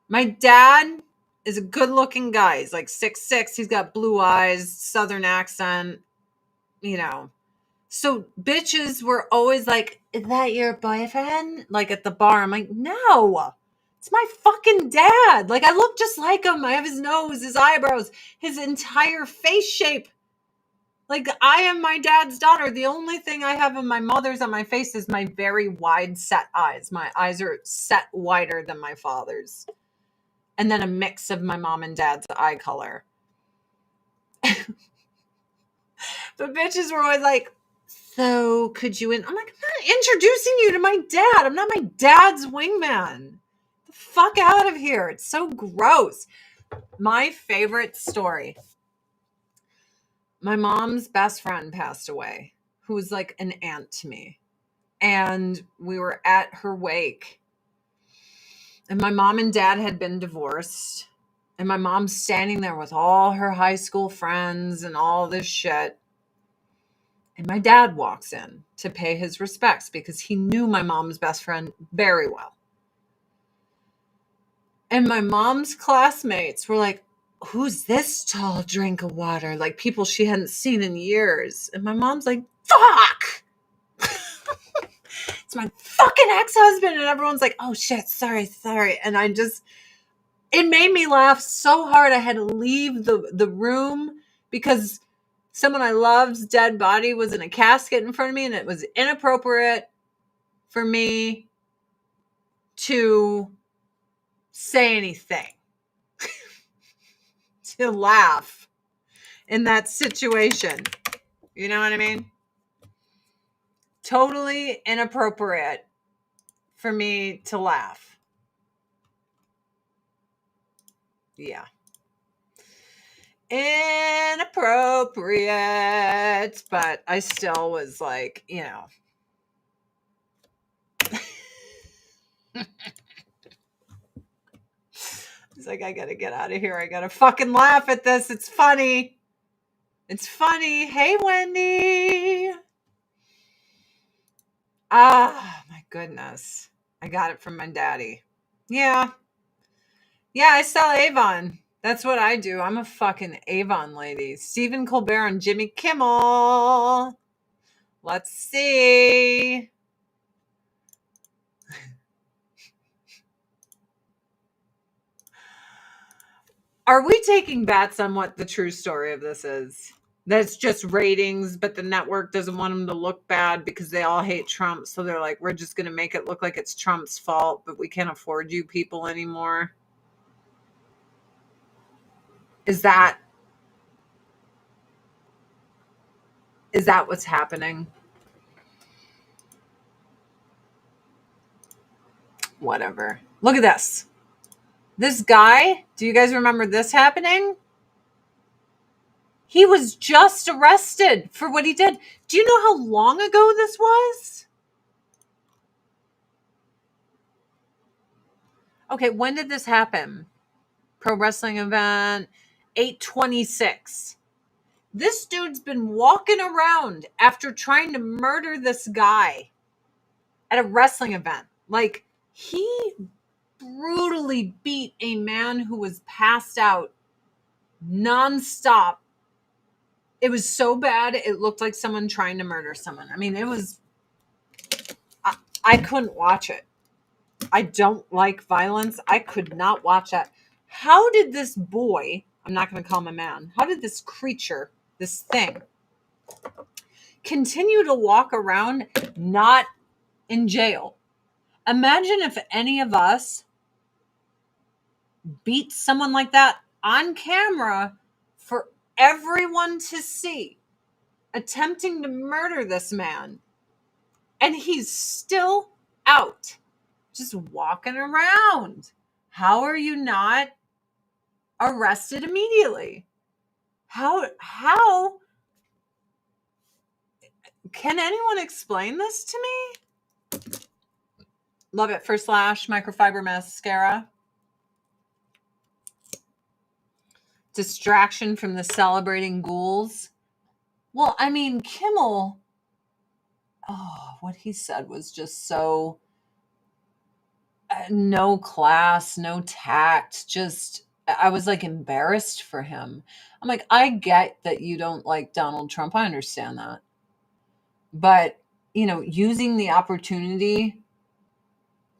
My dad is a good-looking guy. He's like 6'6". He's got blue eyes, southern accent, So bitches were always like, is that your boyfriend? Like at the bar. I'm like, no, it's my fucking dad. Like I look just like him. I have his nose, his eyebrows, his entire face shape. Like I am my dad's daughter. The only thing I have in my mother's on my face is my very wide set eyes. My eyes are set wider than my father's. And then a mix of my mom and dad's eye color. But bitches were always like, so could you, I'm like, I'm not introducing you to my dad. I'm not my dad's wingman. The fuck out of here. It's so gross. My favorite story. My mom's best friend passed away, who was like an aunt to me. And we were at her wake. And my mom and dad had been divorced. And my mom's standing there with all her high school friends and all this shit. And my dad walks in to pay his respects because he knew my mom's best friend very well. And my mom's classmates were like, who's this tall drink of water? Like people she hadn't seen in years. And my mom's like, fuck! It's my fucking ex-husband. And everyone's like, oh shit, sorry. And it made me laugh so hard I had to leave the room because someone I loved's dead body was in a casket in front of me, and it was inappropriate for me to say anything, to laugh in that situation. You know what I mean? Totally inappropriate for me to laugh. Yeah. Inappropriate, but I still was like, It's like, I gotta get out of here. I gotta fucking laugh at this. It's funny. Hey, Wendy. Ah, my goodness. I got it from my daddy. Yeah, I sell Avon. That's what I do. I'm a fucking Avon lady. Stephen Colbert and Jimmy Kimmel. Let's see. Are we taking bets on what the true story of this is? That's just ratings, but the network doesn't want them to look bad because they all hate Trump. So they're like, we're just going to make it look like it's Trump's fault, but we can't afford you people anymore. Is that what's happening? Whatever. Look at this. This guy, do you guys remember this happening? He was just arrested for what he did. Do you know how long ago this was? Okay, when did this happen? Pro wrestling event, 8/26. This dude's been walking around after trying to murder this guy at a wrestling event. Like, he brutally beat a man who was passed out nonstop. It was so bad, it looked like someone trying to murder someone. I mean, it was, I couldn't watch it. I don't like violence. I could not watch that. How did this boy, I'm not going to call him a man, how did this creature, this thing, continue to walk around not in jail? Imagine if any of us beat someone like that on camera for everyone to see, attempting to murder this man, and he's still out, just walking around. How are you not arrested immediately? How can anyone explain this to me? Love it. First Lash microfiber mascara. Distraction from the celebrating ghouls. Well, I mean, Kimmel, what he said was just so no class, no tact. Just, I was like embarrassed for him. I'm like, I get that you don't like Donald Trump. I understand that. But, using the opportunity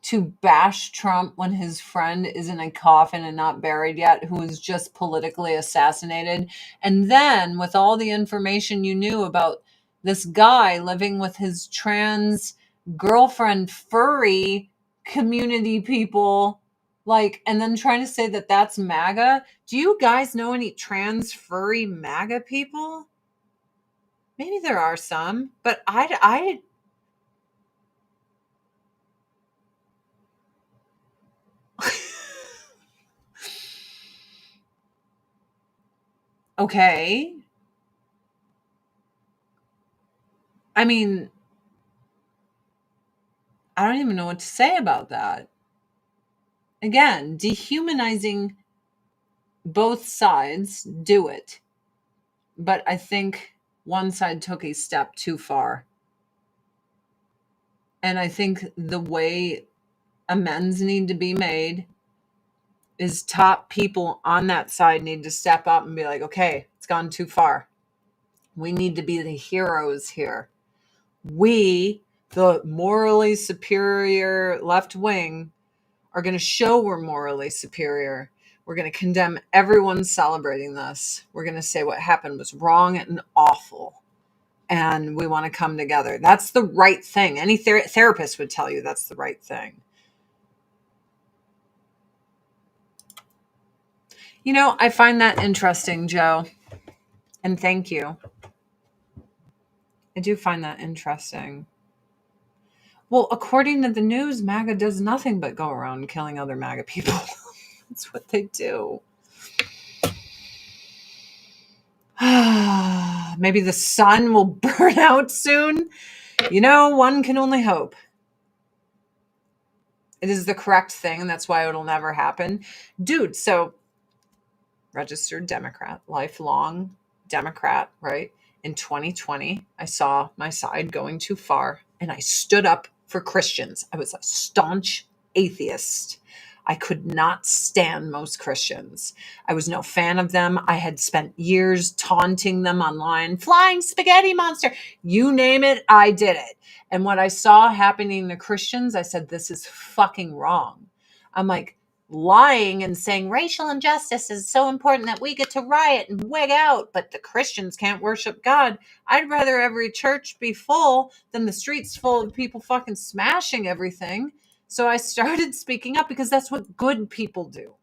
to bash Trump when his friend is in a coffin and not buried yet, who was just politically assassinated. And then with all the information you knew about this guy living with his trans girlfriend, furry community people, and then trying to say that that's MAGA. Do you guys know any trans furry MAGA people? Maybe there are some, but I okay. I mean, I don't even know what to say about that. Again, dehumanizing both sides, do it. But I think one side took a step too far. And I think the way amends need to be made is top people on that side need to step up and be like, okay, it's gone too far. We need to be the heroes here. We, the morally superior left wing, are going to show we're morally superior. We're going to condemn everyone celebrating this. We're going to say what happened was wrong and awful. And we want to come together. That's the right thing. Any therapist would tell you that's the right thing. I find that interesting, Joe. And thank you. I do find that interesting. Well, according to the news, MAGA does nothing but go around killing other MAGA people. That's what they do. Maybe the sun will burn out soon. One can only hope. It is the correct thing, and that's why it'll never happen. Dude, so registered Democrat, lifelong Democrat, right? In 2020, I saw my side going too far, and I stood up for Christians. I was a staunch atheist. I could not stand most Christians. I was no fan of them. I had spent years taunting them online. Flying spaghetti monster. You name it, I did it. And what I saw happening to Christians, I said, this is fucking wrong. I'm like, lying and saying racial injustice is so important that we get to riot and wig out, but the Christians can't worship God. I'd rather every church be full than the streets full of people fucking smashing everything. So I started speaking up because that's what good people do.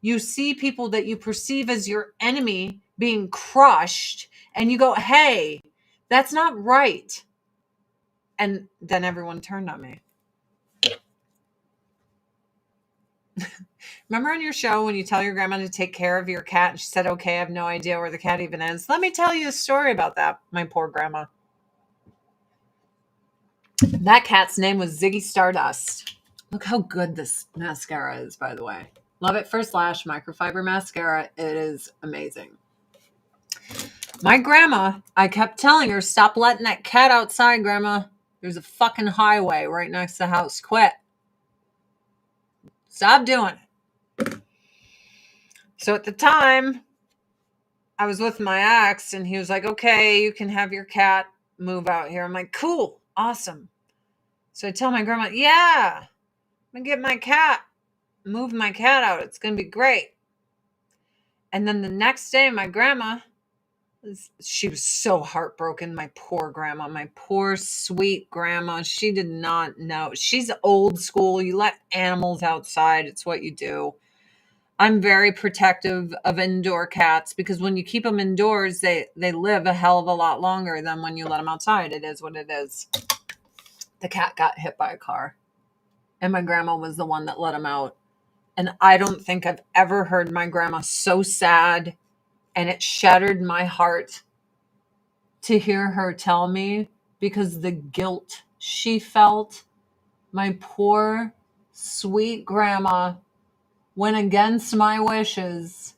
You see people that you perceive as your enemy being crushed, and you go, hey, that's not right. And then everyone turned on me. Remember on your show when you tell your grandma to take care of your cat and she said, okay, I have no idea where the cat even is? Let me tell you a story about that, my poor grandma. That cat's name was Ziggy Stardust. Look how good this mascara is, by the way. Love It First Lash microfiber mascara. It is amazing. My grandma, I kept telling her, stop letting that cat outside, Grandma. There's a fucking highway right next to the house. Quit. Stop doing it. So at the time, I was with my ex, and he was like, okay, you can have your cat move out here. I'm like, cool, awesome. So I tell my grandma, yeah, I'm going to get my cat, move my cat out. It's going to be great. And then the next day, my grandma, she was so heartbroken. My poor grandma, my poor sweet grandma. She did not know. She's old school. You let animals outside. It's what you do. I'm very protective of indoor cats because when you keep them indoors, they live a hell of a lot longer than when you let them outside. It is what it is. The cat got hit by a car, and my grandma was the one that let him out. And I don't think I've ever heard my grandma so sad, and it shattered my heart to hear her tell me, because the guilt she felt. My poor sweet grandma went against my wishes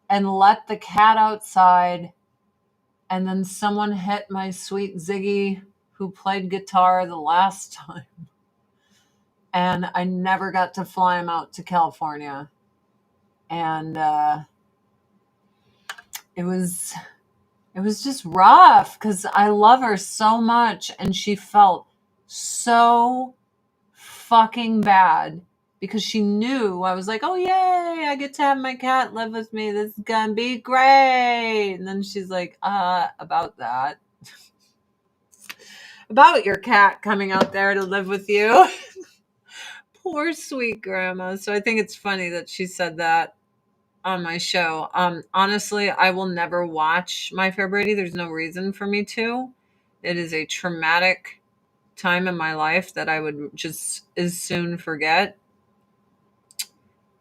and let the cat outside, and then someone hit my sweet Ziggy, who played guitar the last time, and I never got to fly him out to California. And it was just rough because I love her so much, and she felt so fucking bad because she knew I was like, oh yay, I get to have my cat live with me, this is gonna be great. And then she's like, about that, about your cat coming out there to live with you. Poor sweet grandma. So I think it's funny that she said that on my show. Honestly, I will never watch My Fair Brady. There's no reason for me to. It is a traumatic time in my life that I would just as soon forget.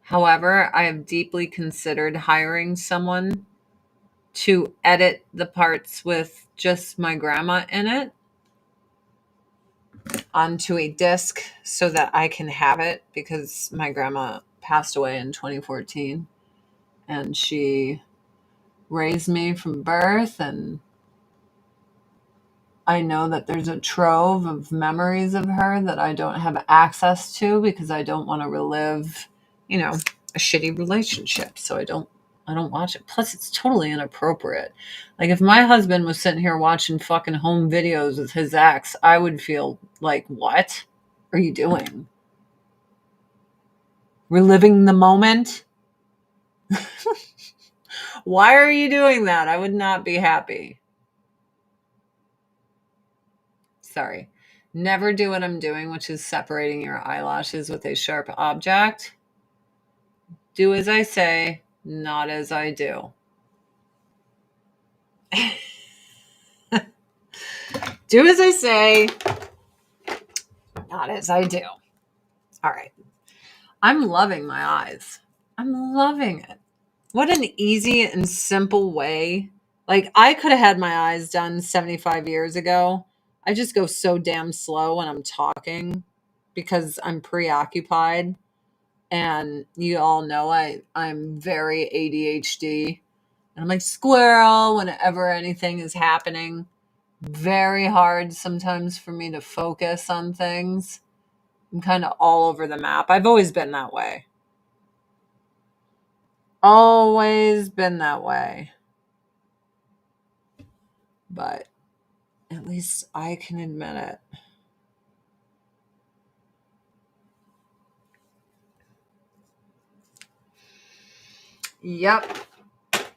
However, I have deeply considered hiring someone to edit the parts with just my grandma in it onto a disc so that I can have it, because my grandma passed away in 2014 and she raised me from birth, and I know that there's a trove of memories of her that I don't have access to because I don't want to relive, a shitty relationship. So I don't watch it. Plus, it's totally inappropriate. Like, if my husband was sitting here watching fucking home videos with his ex, I would feel like, what are you doing? Reliving the moment? Why are you doing that? I would not be happy. Sorry. Never do what I'm doing, which is separating your eyelashes with a sharp object. Do as I say, not as I do. Do as I say, not as I do. All right. I'm loving my eyes. I'm loving it. What an easy and simple way. Like, I could have had my eyes done 75 years ago. I just go so damn slow when I'm talking because I'm preoccupied. And you all know I'm very ADHD. And I'm like squirrel whenever anything is happening. Very hard sometimes for me to focus on things. I'm kind of all over the map. I've always been that way. Always been that way. But at least I can admit it. Yep.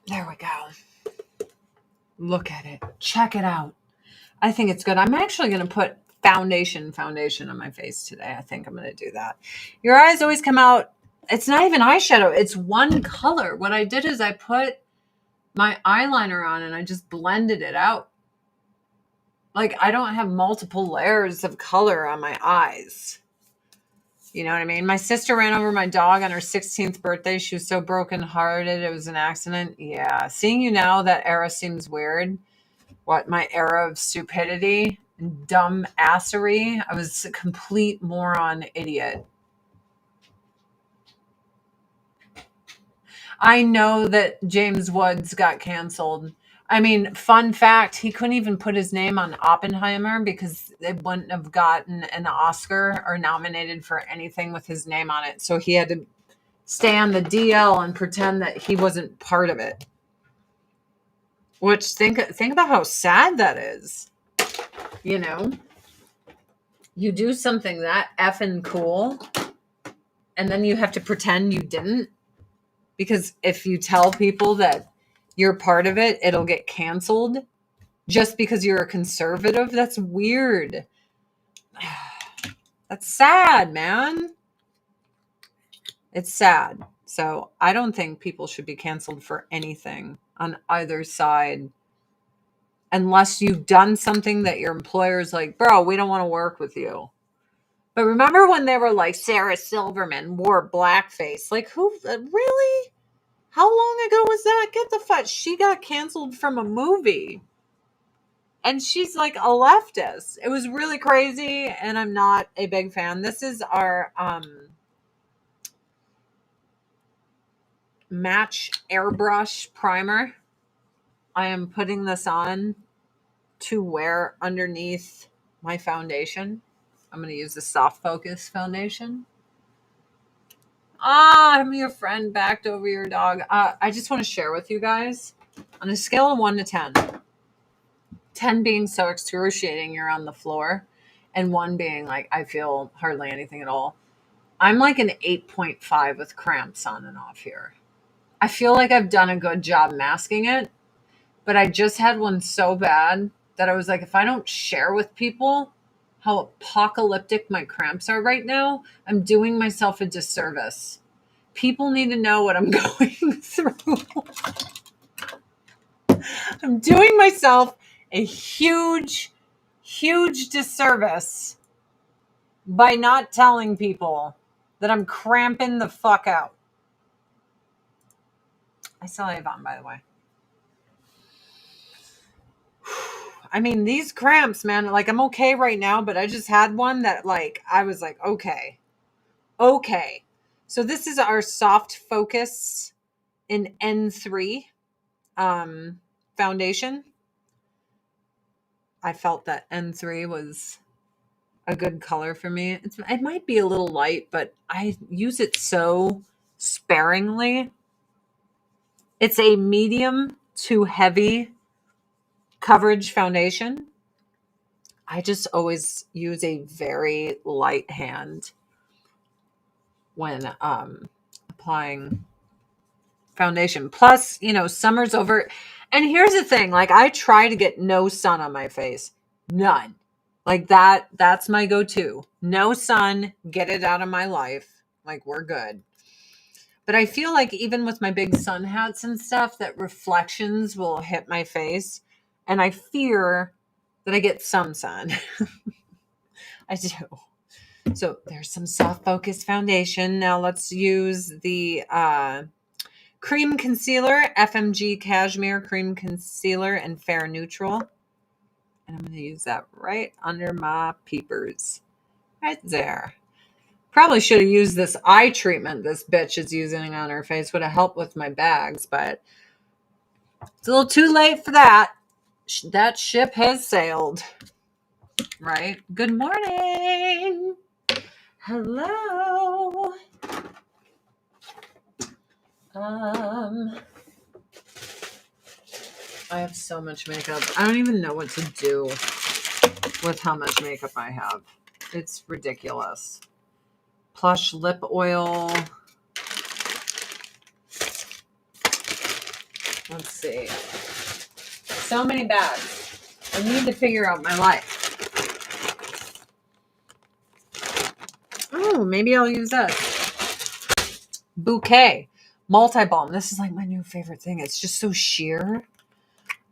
There we go. Look at it. Check it out. I think it's good. I'm actually going to put foundation on my face today. I think I'm going to do that. Your eyes always come out. It's not even eyeshadow. It's one color. What I did is I put my eyeliner on and I just blended it out. Like, I don't have multiple layers of color on my eyes. You know what I mean? My sister ran over my dog on her 16th birthday. She was so brokenhearted. It was an accident. Yeah. Seeing you now, that era seems weird. What, my era of stupidity and dumb assery? I was a complete moron idiot. I know that James Woods got canceled. I mean, fun fact, he couldn't even put his name on Oppenheimer because they wouldn't have gotten an Oscar or nominated for anything with his name on it. So he had to stay on the DL and pretend that he wasn't part of it. Which, think about how sad that is. You know? You do something that effing cool, and then you have to pretend you didn't. Because if you tell people that you're part of it, it'll get canceled just because you're a conservative. That's weird. That's sad, man. It's sad. So I don't think people should be canceled for anything on either side unless you've done something that your employer's like, bro, we don't want to work with you. But remember when they were like, Sarah Silverman wore blackface? Like, who really? How long ago was that? Get the fuck. She got canceled from a movie. And she's like a leftist. It was really crazy, and I'm not a big fan. This is our Match Airbrush Primer. I am putting this on to wear underneath my foundation. I'm going to use the Soft Focus foundation. I'm your friend backed over your dog. I just want to share with you guys on a scale of 1 to 10. 10 being so excruciating you're on the floor, and 1 being like I feel hardly anything at all. I'm like an 8.5 with cramps on and off here. I feel like I've done a good job masking it, but I just had one so bad that I was like, if I don't share with people how apocalyptic my cramps are right now, I'm doing myself a disservice. People need to know what I'm going through. I'm doing myself a huge, huge disservice by not telling people that I'm cramping the fuck out. I still have on, by the way. I mean, these cramps, man, like I'm okay right now, but I just had one that like, I was like, okay. So this is our Soft Focus in N3 foundation. I felt that N3 was a good color for me. It might be a little light, but I use it so sparingly. It's a medium to heavy coverage foundation. I just always use a very light hand when applying foundation. Plus, you know, summer's over. And here's the thing, like I try to get no sun on my face. None. Like that's my go-to. No sun, get it out of my life. Like we're good. But I feel like even with my big sun hats and stuff, that reflections will hit my face. And I fear that I get some sun. I do. So there's some Soft Focus foundation. Now let's use the cream concealer, FMG Cashmere Cream Concealer and Fair Neutral. And I'm going to use that right under my peepers. Right there. Probably should have used this eye treatment this bitch is using on her face. Would have helped with my bags, but it's a little too late for that. That ship has sailed. Right? Good morning. Hello. I have so much makeup. I don't even know what to do with how much makeup I have. It's ridiculous. Plush lip oil. Let's see. So many bags. I need to figure out my life. Oh, maybe I'll use this. Bouquet. Multi-balm. This is like my new favorite thing. It's just so sheer.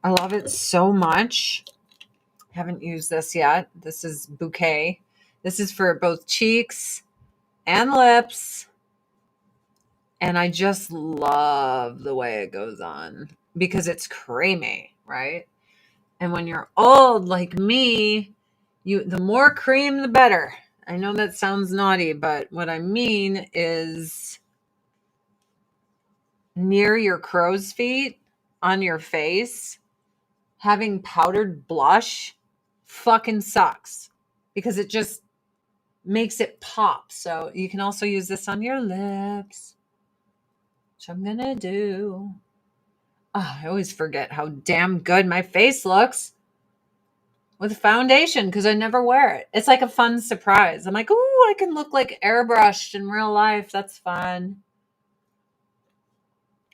I love it so much. Haven't used this yet. This is Bouquet. This is for both cheeks and lips. And I just love the way it goes on because it's creamy, right? And when you're old like me, the more cream, the better. I know that sounds naughty, but what I mean is near your crow's feet on your face, having powdered blush fucking sucks because it just makes it pop. So you can also use this on your lips, which I'm gonna do. Oh, I always forget how damn good my face looks with foundation because I never wear it. It's like a fun surprise. I'm like, ooh, I can look like airbrushed in real life. That's fun.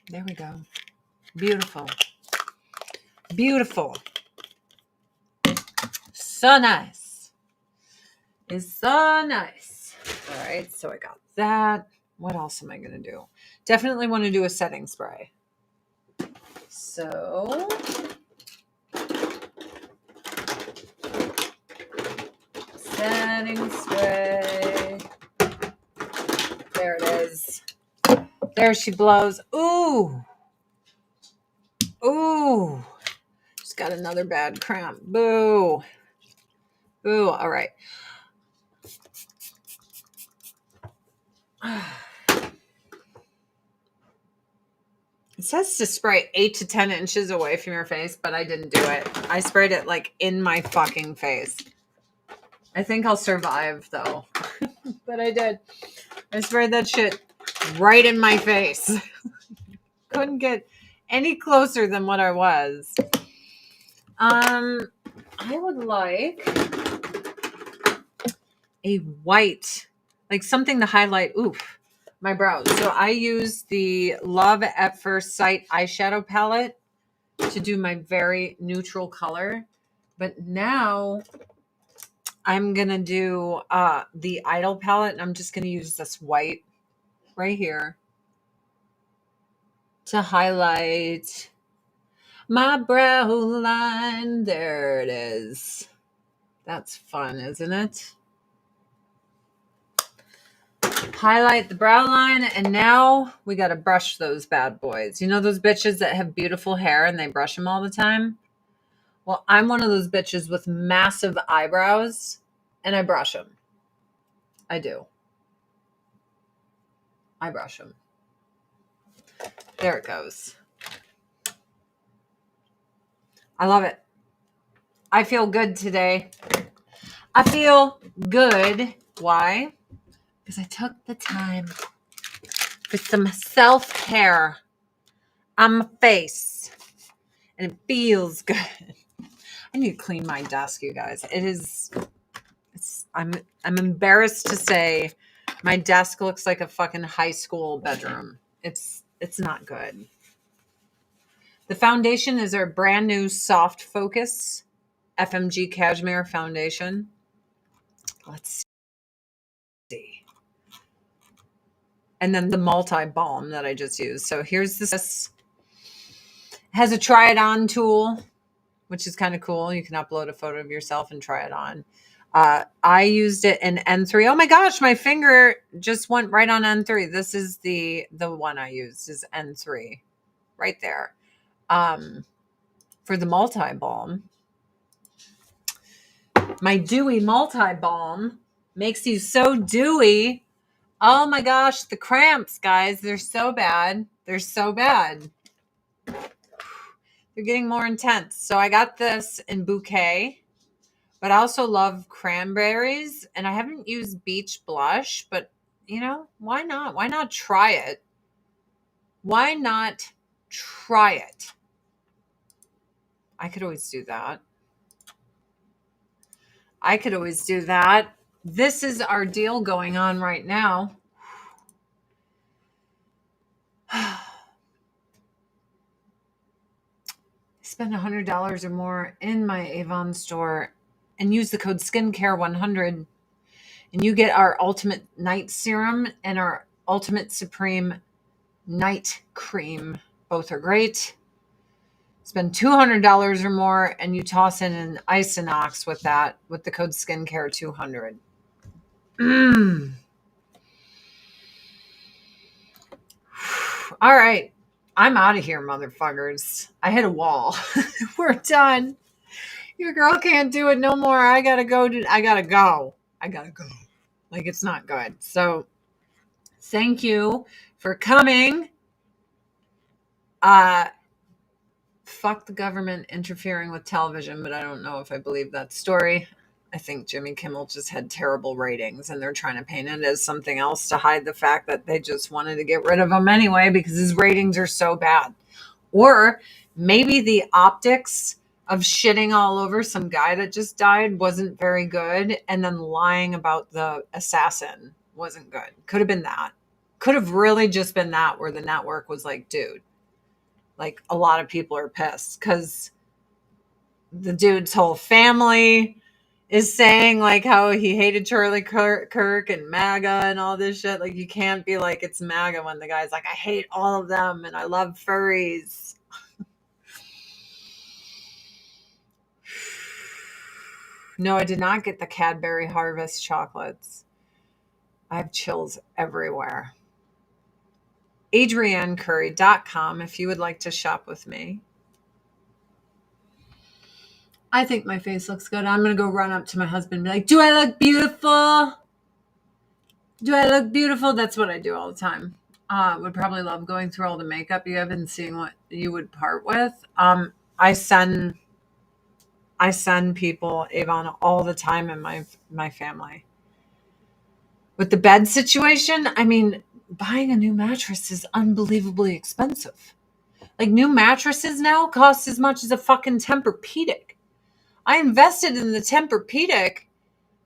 There we go. Beautiful. Beautiful. So nice. It's so nice. All right, so I got that. What else am I going to do? Definitely want to do a setting spray. So setting spray. There it is. There she blows. Ooh. Ooh. Just got another bad cramp. Boo. Boo. All right. It says to spray 8 to 10 inches away from your face, but I didn't do it. I sprayed it like in my fucking face. I think I'll survive though. But I did. I sprayed that shit right in my face. Couldn't get any closer than what I was. I would like a white, like something to highlight, my brows. So I use the Love at First Sight eyeshadow palette to do my very neutral color. But now I'm going to do the Idol palette, and I'm just going to use this white right here to highlight my brow line. There it is. That's fun, isn't it? Highlight the brow line, and now we got to brush those bad boys. You know those bitches that have beautiful hair and they brush them all the time? Well, I'm one of those bitches with massive eyebrows, and I brush them. I do. I brush them. There it goes. I love it. I feel good today. I feel good. Why? Because I took the time for some self-care on my face. And it feels good. I need to clean my desk, you guys. I'm embarrassed to say my desk looks like a fucking high school bedroom. It's not good. The foundation is our brand new Soft Focus FMG Cashmere Foundation. Let's see. And then the multi-balm that I just used. So here's this. It has a try it on tool, which is kind of cool. You can upload a photo of yourself and try it on. I used it in N3. Oh my gosh, my finger just went right on N3. This is the one I used is N3 right there. For the multi-balm. My dewy multi-balm makes you so dewy. Oh my gosh, the cramps, guys. They're so bad. They're so bad. They're getting more intense. So I got this in Bouquet, but I also love cranberries. And I haven't used beach blush, but you know, why not? Why not try it? Why not try it? I could always do that. I could always do that. This is our deal going on right now. spend $100 or more in my Avon store and use the code skincare100, and you get our ultimate night serum and our ultimate supreme night cream. Both are great. Spend $200 or more and you toss in an Isinox with that, with the code skincare200. All right. I'm out of here, motherfuckers. I hit a wall. We're done. Your girl can't do it no more. I gotta go. I gotta go. Like, it's not good. So thank you for coming. Fuck the government interfering with television, but I don't know if I believe that story. I think Jimmy Kimmel just had terrible ratings and they're trying to paint it as something else to hide the fact that they just wanted to get rid of him anyway because his ratings are so bad. Or maybe the optics of shitting all over some guy that just died wasn't very good, and then lying about the assassin wasn't good. Could have been that. Could have really just been that, where the network was like, dude, like, a lot of people are pissed because the dude's whole family is saying like how he hated Charlie Kirk and MAGA and all this shit. Like, you can't be like it's MAGA when the guy's like, I hate all of them and I love furries. No, I did not get the Cadbury Harvest chocolates. I have chills everywhere. AdrienneCurry.com if you would like to shop with me. I think my face looks good. I'm going to go run up to my husband and be like, do I look beautiful? Do I look beautiful? That's what I do all the time. Would probably love going through all the makeup you have and seeing what you would part with. I send people Avon all the time in my family. With the bed situation, I mean, buying a new mattress is unbelievably expensive. Like, new mattresses now cost as much as a fucking Tempur-Pedic. I invested in the Tempur-Pedic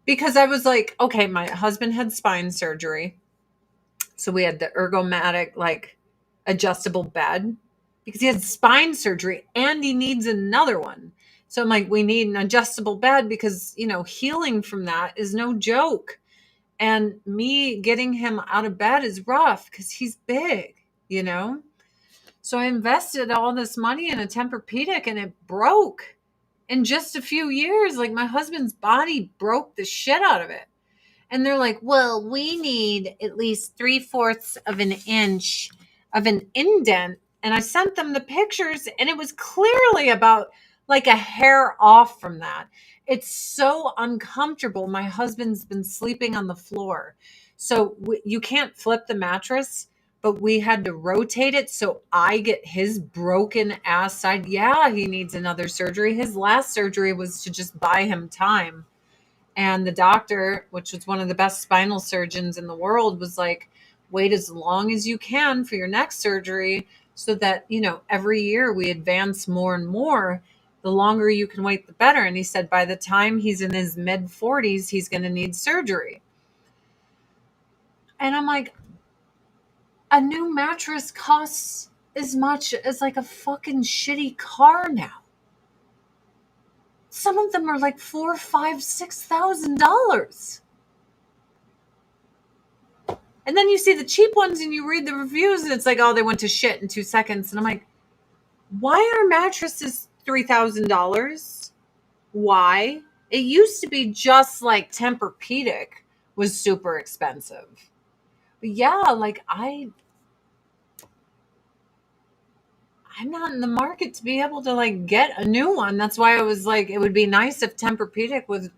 because I was like, okay, my husband had spine surgery. So we had the ergomatic, like, adjustable bed because he had spine surgery and he needs another one. So I'm like, we need an adjustable bed because, healing from that is no joke. And me getting him out of bed is rough because he's big, So I invested all this money in a Tempur-Pedic and it broke in just a few years. Like, my husband's body broke the shit out of it. And they're like, well, we need at least 3/4 of an inch of an indent. And I sent them the pictures and it was clearly about like a hair off from that. It's so uncomfortable. My husband's been sleeping on the floor. So you can't flip the mattress, but we had to rotate it so I get his broken ass side. Yeah, he needs another surgery. His last surgery was to just buy him time. And the doctor, which was one of the best spinal surgeons in the world, was like, wait as long as you can for your next surgery so that, every year we advance more and more. The longer you can wait, the better. And he said by the time he's in his mid 40s, he's going to need surgery. And I'm like, a new mattress costs as much as like a fucking shitty car now. Some of them are like $4,000, $5,000, $6,000. And then you see the cheap ones and you read the reviews and it's like, oh, they went to shit in 2 seconds. And I'm like, why are mattresses $3,000? Why? It used to be just like Tempur-Pedic was super expensive. But yeah, like I'm not in the market to be able to like get a new one. That's why I was like, it would be nice if Tempur-Pedic would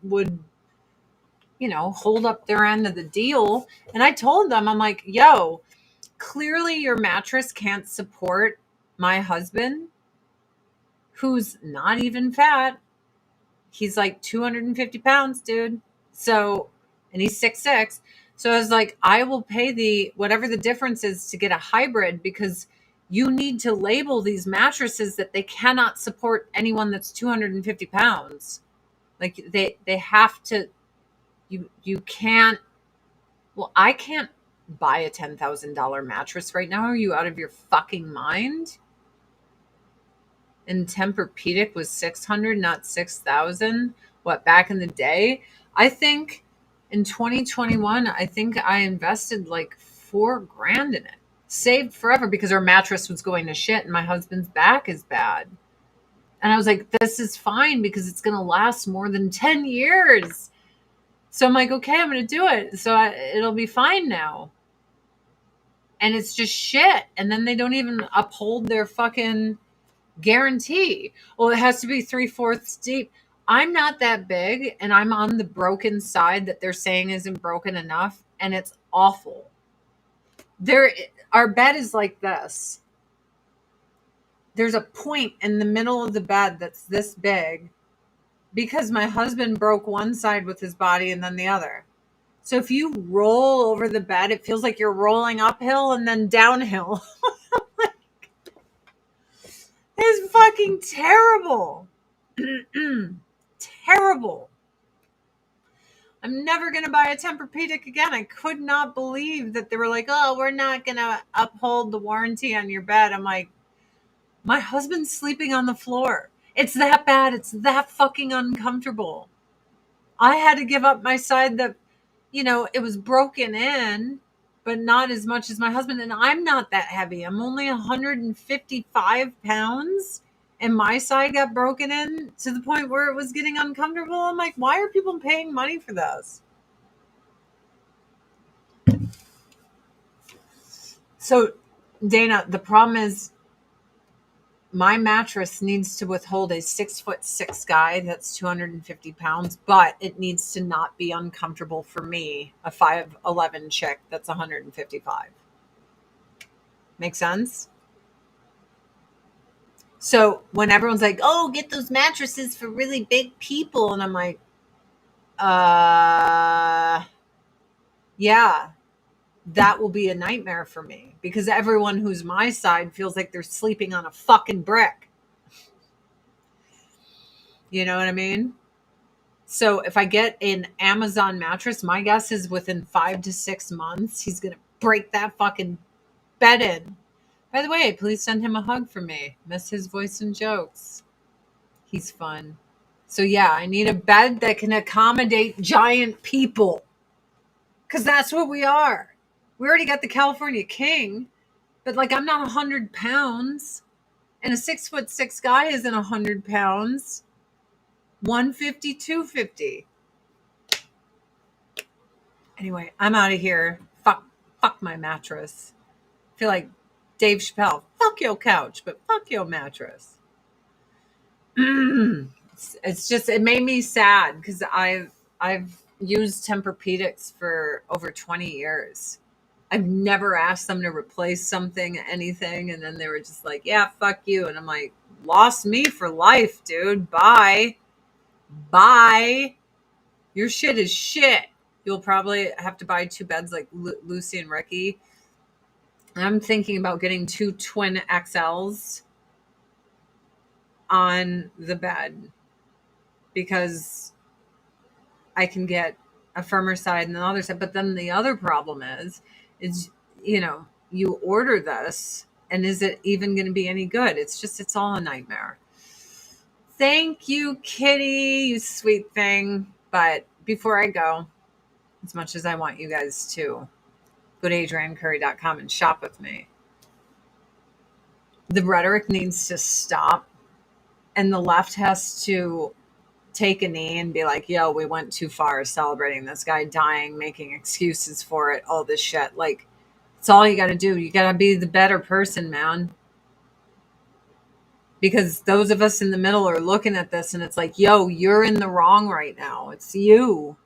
hold up their end of the deal. And I told them, I'm like, yo, clearly your mattress can't support my husband, who's not even fat. He's like 250 pounds, dude. So, and he's 6'6". So I was like, I will pay whatever the difference is to get a hybrid because you need to label these mattresses that they cannot support anyone that's 250 pounds. Like they have to, you can't, well, I can't buy a $10,000 mattress right now. Are you out of your fucking mind? and Tempur-Pedic was 600, not 6,000. What, back in the day? I think in 2021, I think I invested like $4,000 in it. Saved forever because our mattress was going to shit and my husband's back is bad. And I was like, this is fine because it's going to last more than 10 years. So I'm like, okay, I'm going to do it. So it'll be fine now. And it's just shit. And then they don't even uphold their fucking guarantee. Well, it has to be 3/4 deep. I'm not that big and I'm on the broken side that they're saying isn't broken enough. And it's awful. Our bed is like this. There's a point in the middle of the bed that's this big because my husband broke one side with his body and then the other. So if you roll over the bed, it feels like you're rolling uphill and then downhill. It's fucking terrible. Terrible. I'm never going to buy a Tempur-Pedic again. I could not believe that they were like, oh, we're not going to uphold the warranty on your bed. I'm like, my husband's sleeping on the floor. It's that bad. It's that fucking uncomfortable. I had to give up my side that, it was broken in, but not as much as my husband. And I'm not that heavy. I'm only 155 pounds. And my side got broken in to the point where it was getting uncomfortable. I'm like, why are people paying money for this? So, Dana, the problem is my mattress needs to withhold a 6'6" guy that's 250 pounds, but it needs to not be uncomfortable for me, a 5'11" chick that's 155. Make sense? So when everyone's like, oh, get those mattresses for really big people. And I'm like, yeah, that will be a nightmare for me because everyone who's my side feels like they're sleeping on a fucking brick. You know what I mean? So if I get an Amazon mattress, my guess is within 5 to 6 months, he's going to break that fucking bed in. By the way, please send him a hug for me. Miss his voice and jokes. He's fun. So yeah, I need a bed that can accommodate giant people. Because that's what we are. We already got the California King, but like I'm not 100 pounds. And a 6'6" guy isn't 100 pounds. 150, 250. Anyway, I'm out of here. Fuck my mattress. I feel like Dave Chappelle. Fuck your couch, but fuck your mattress. It's just, it made me sad because I've used Tempur-Pedics for over 20 years. I've never asked them to replace something, anything, and then they were just like, yeah, fuck you. And I'm like, lost me for life, dude. Bye. Your shit is shit. You'll probably have to buy 2 beds like Lucy and Ricky. I'm thinking about getting 2 twin XLs on the bed because I can get a firmer side and the other side. But then the other problem is you order this and is it even going to be any good? It's all a nightmare. Thank you, Kitty, you sweet thing. But before I go, as much as I want you guys to go to adriancurry.com and shop with me, the rhetoric needs to stop and the left has to take a knee and be like, yo, we went too far celebrating this guy dying, making excuses for it, all this shit. Like, it's all you got to do. You got to be the better person, man. Because those of us in the middle are looking at this and it's like, yo, you're in the wrong right now. It's you.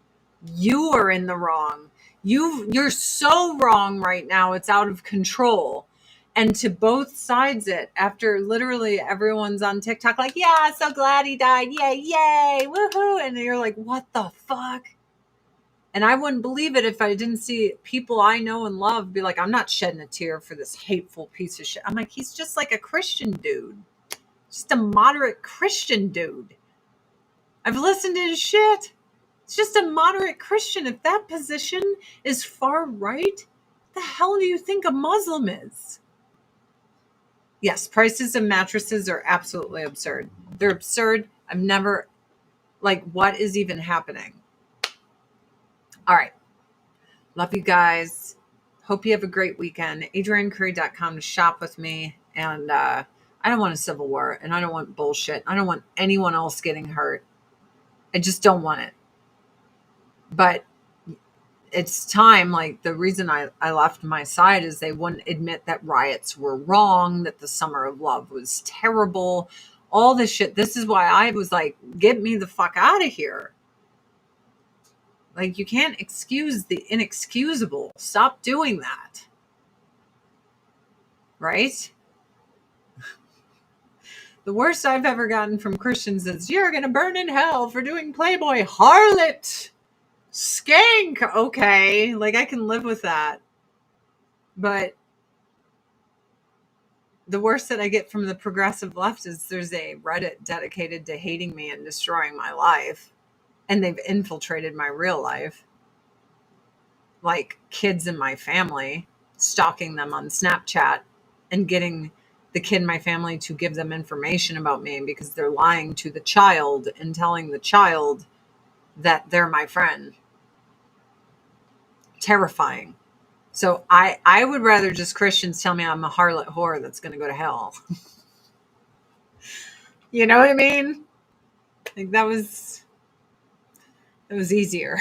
You are in the wrong. You're so wrong right now. It's out of control. And to both sides it, after literally everyone's on TikTok like, yeah, so glad he died. Yay, woohoo. And you're like, what the fuck? And I wouldn't believe it if I didn't see people I know and love be like, I'm not shedding a tear for this hateful piece of shit. I'm like, he's just like a Christian dude. Just a moderate Christian dude. I've listened to his shit. It's just a moderate Christian. If that position is far right, the hell do you think a Muslim is? Yes, prices of mattresses are absolutely absurd. They're absurd. I've never, like, what is even happening? All right. Love you guys. Hope you have a great weekend. AdrienneCurry.com to shop with me. And I don't want a civil war, and I don't want bullshit. I don't want anyone else getting hurt. I just don't want it. But it's time. Like, the reason I left my side is they wouldn't admit that riots were wrong, that the Summer of Love was terrible, all this shit. This is why I was like, get me the fuck out of here. Like, you can't excuse the inexcusable. Stop doing that. Right? The worst I've ever gotten from Christians is, you're going to burn in hell for doing Playboy. Harlot. Skank. Okay. Like, I can live with that. But the worst that I get from the progressive left is there's a Reddit dedicated to hating me and destroying my life. And they've infiltrated my real life. Like, kids in my family, stalking them on Snapchat and getting the kid in my family to give them information about me because they're lying to the child and telling the child that they're my friend. Terrifying. So I would rather just Christians tell me I'm a harlot whore that's going to go to hell. You know what I mean? Like, that was easier.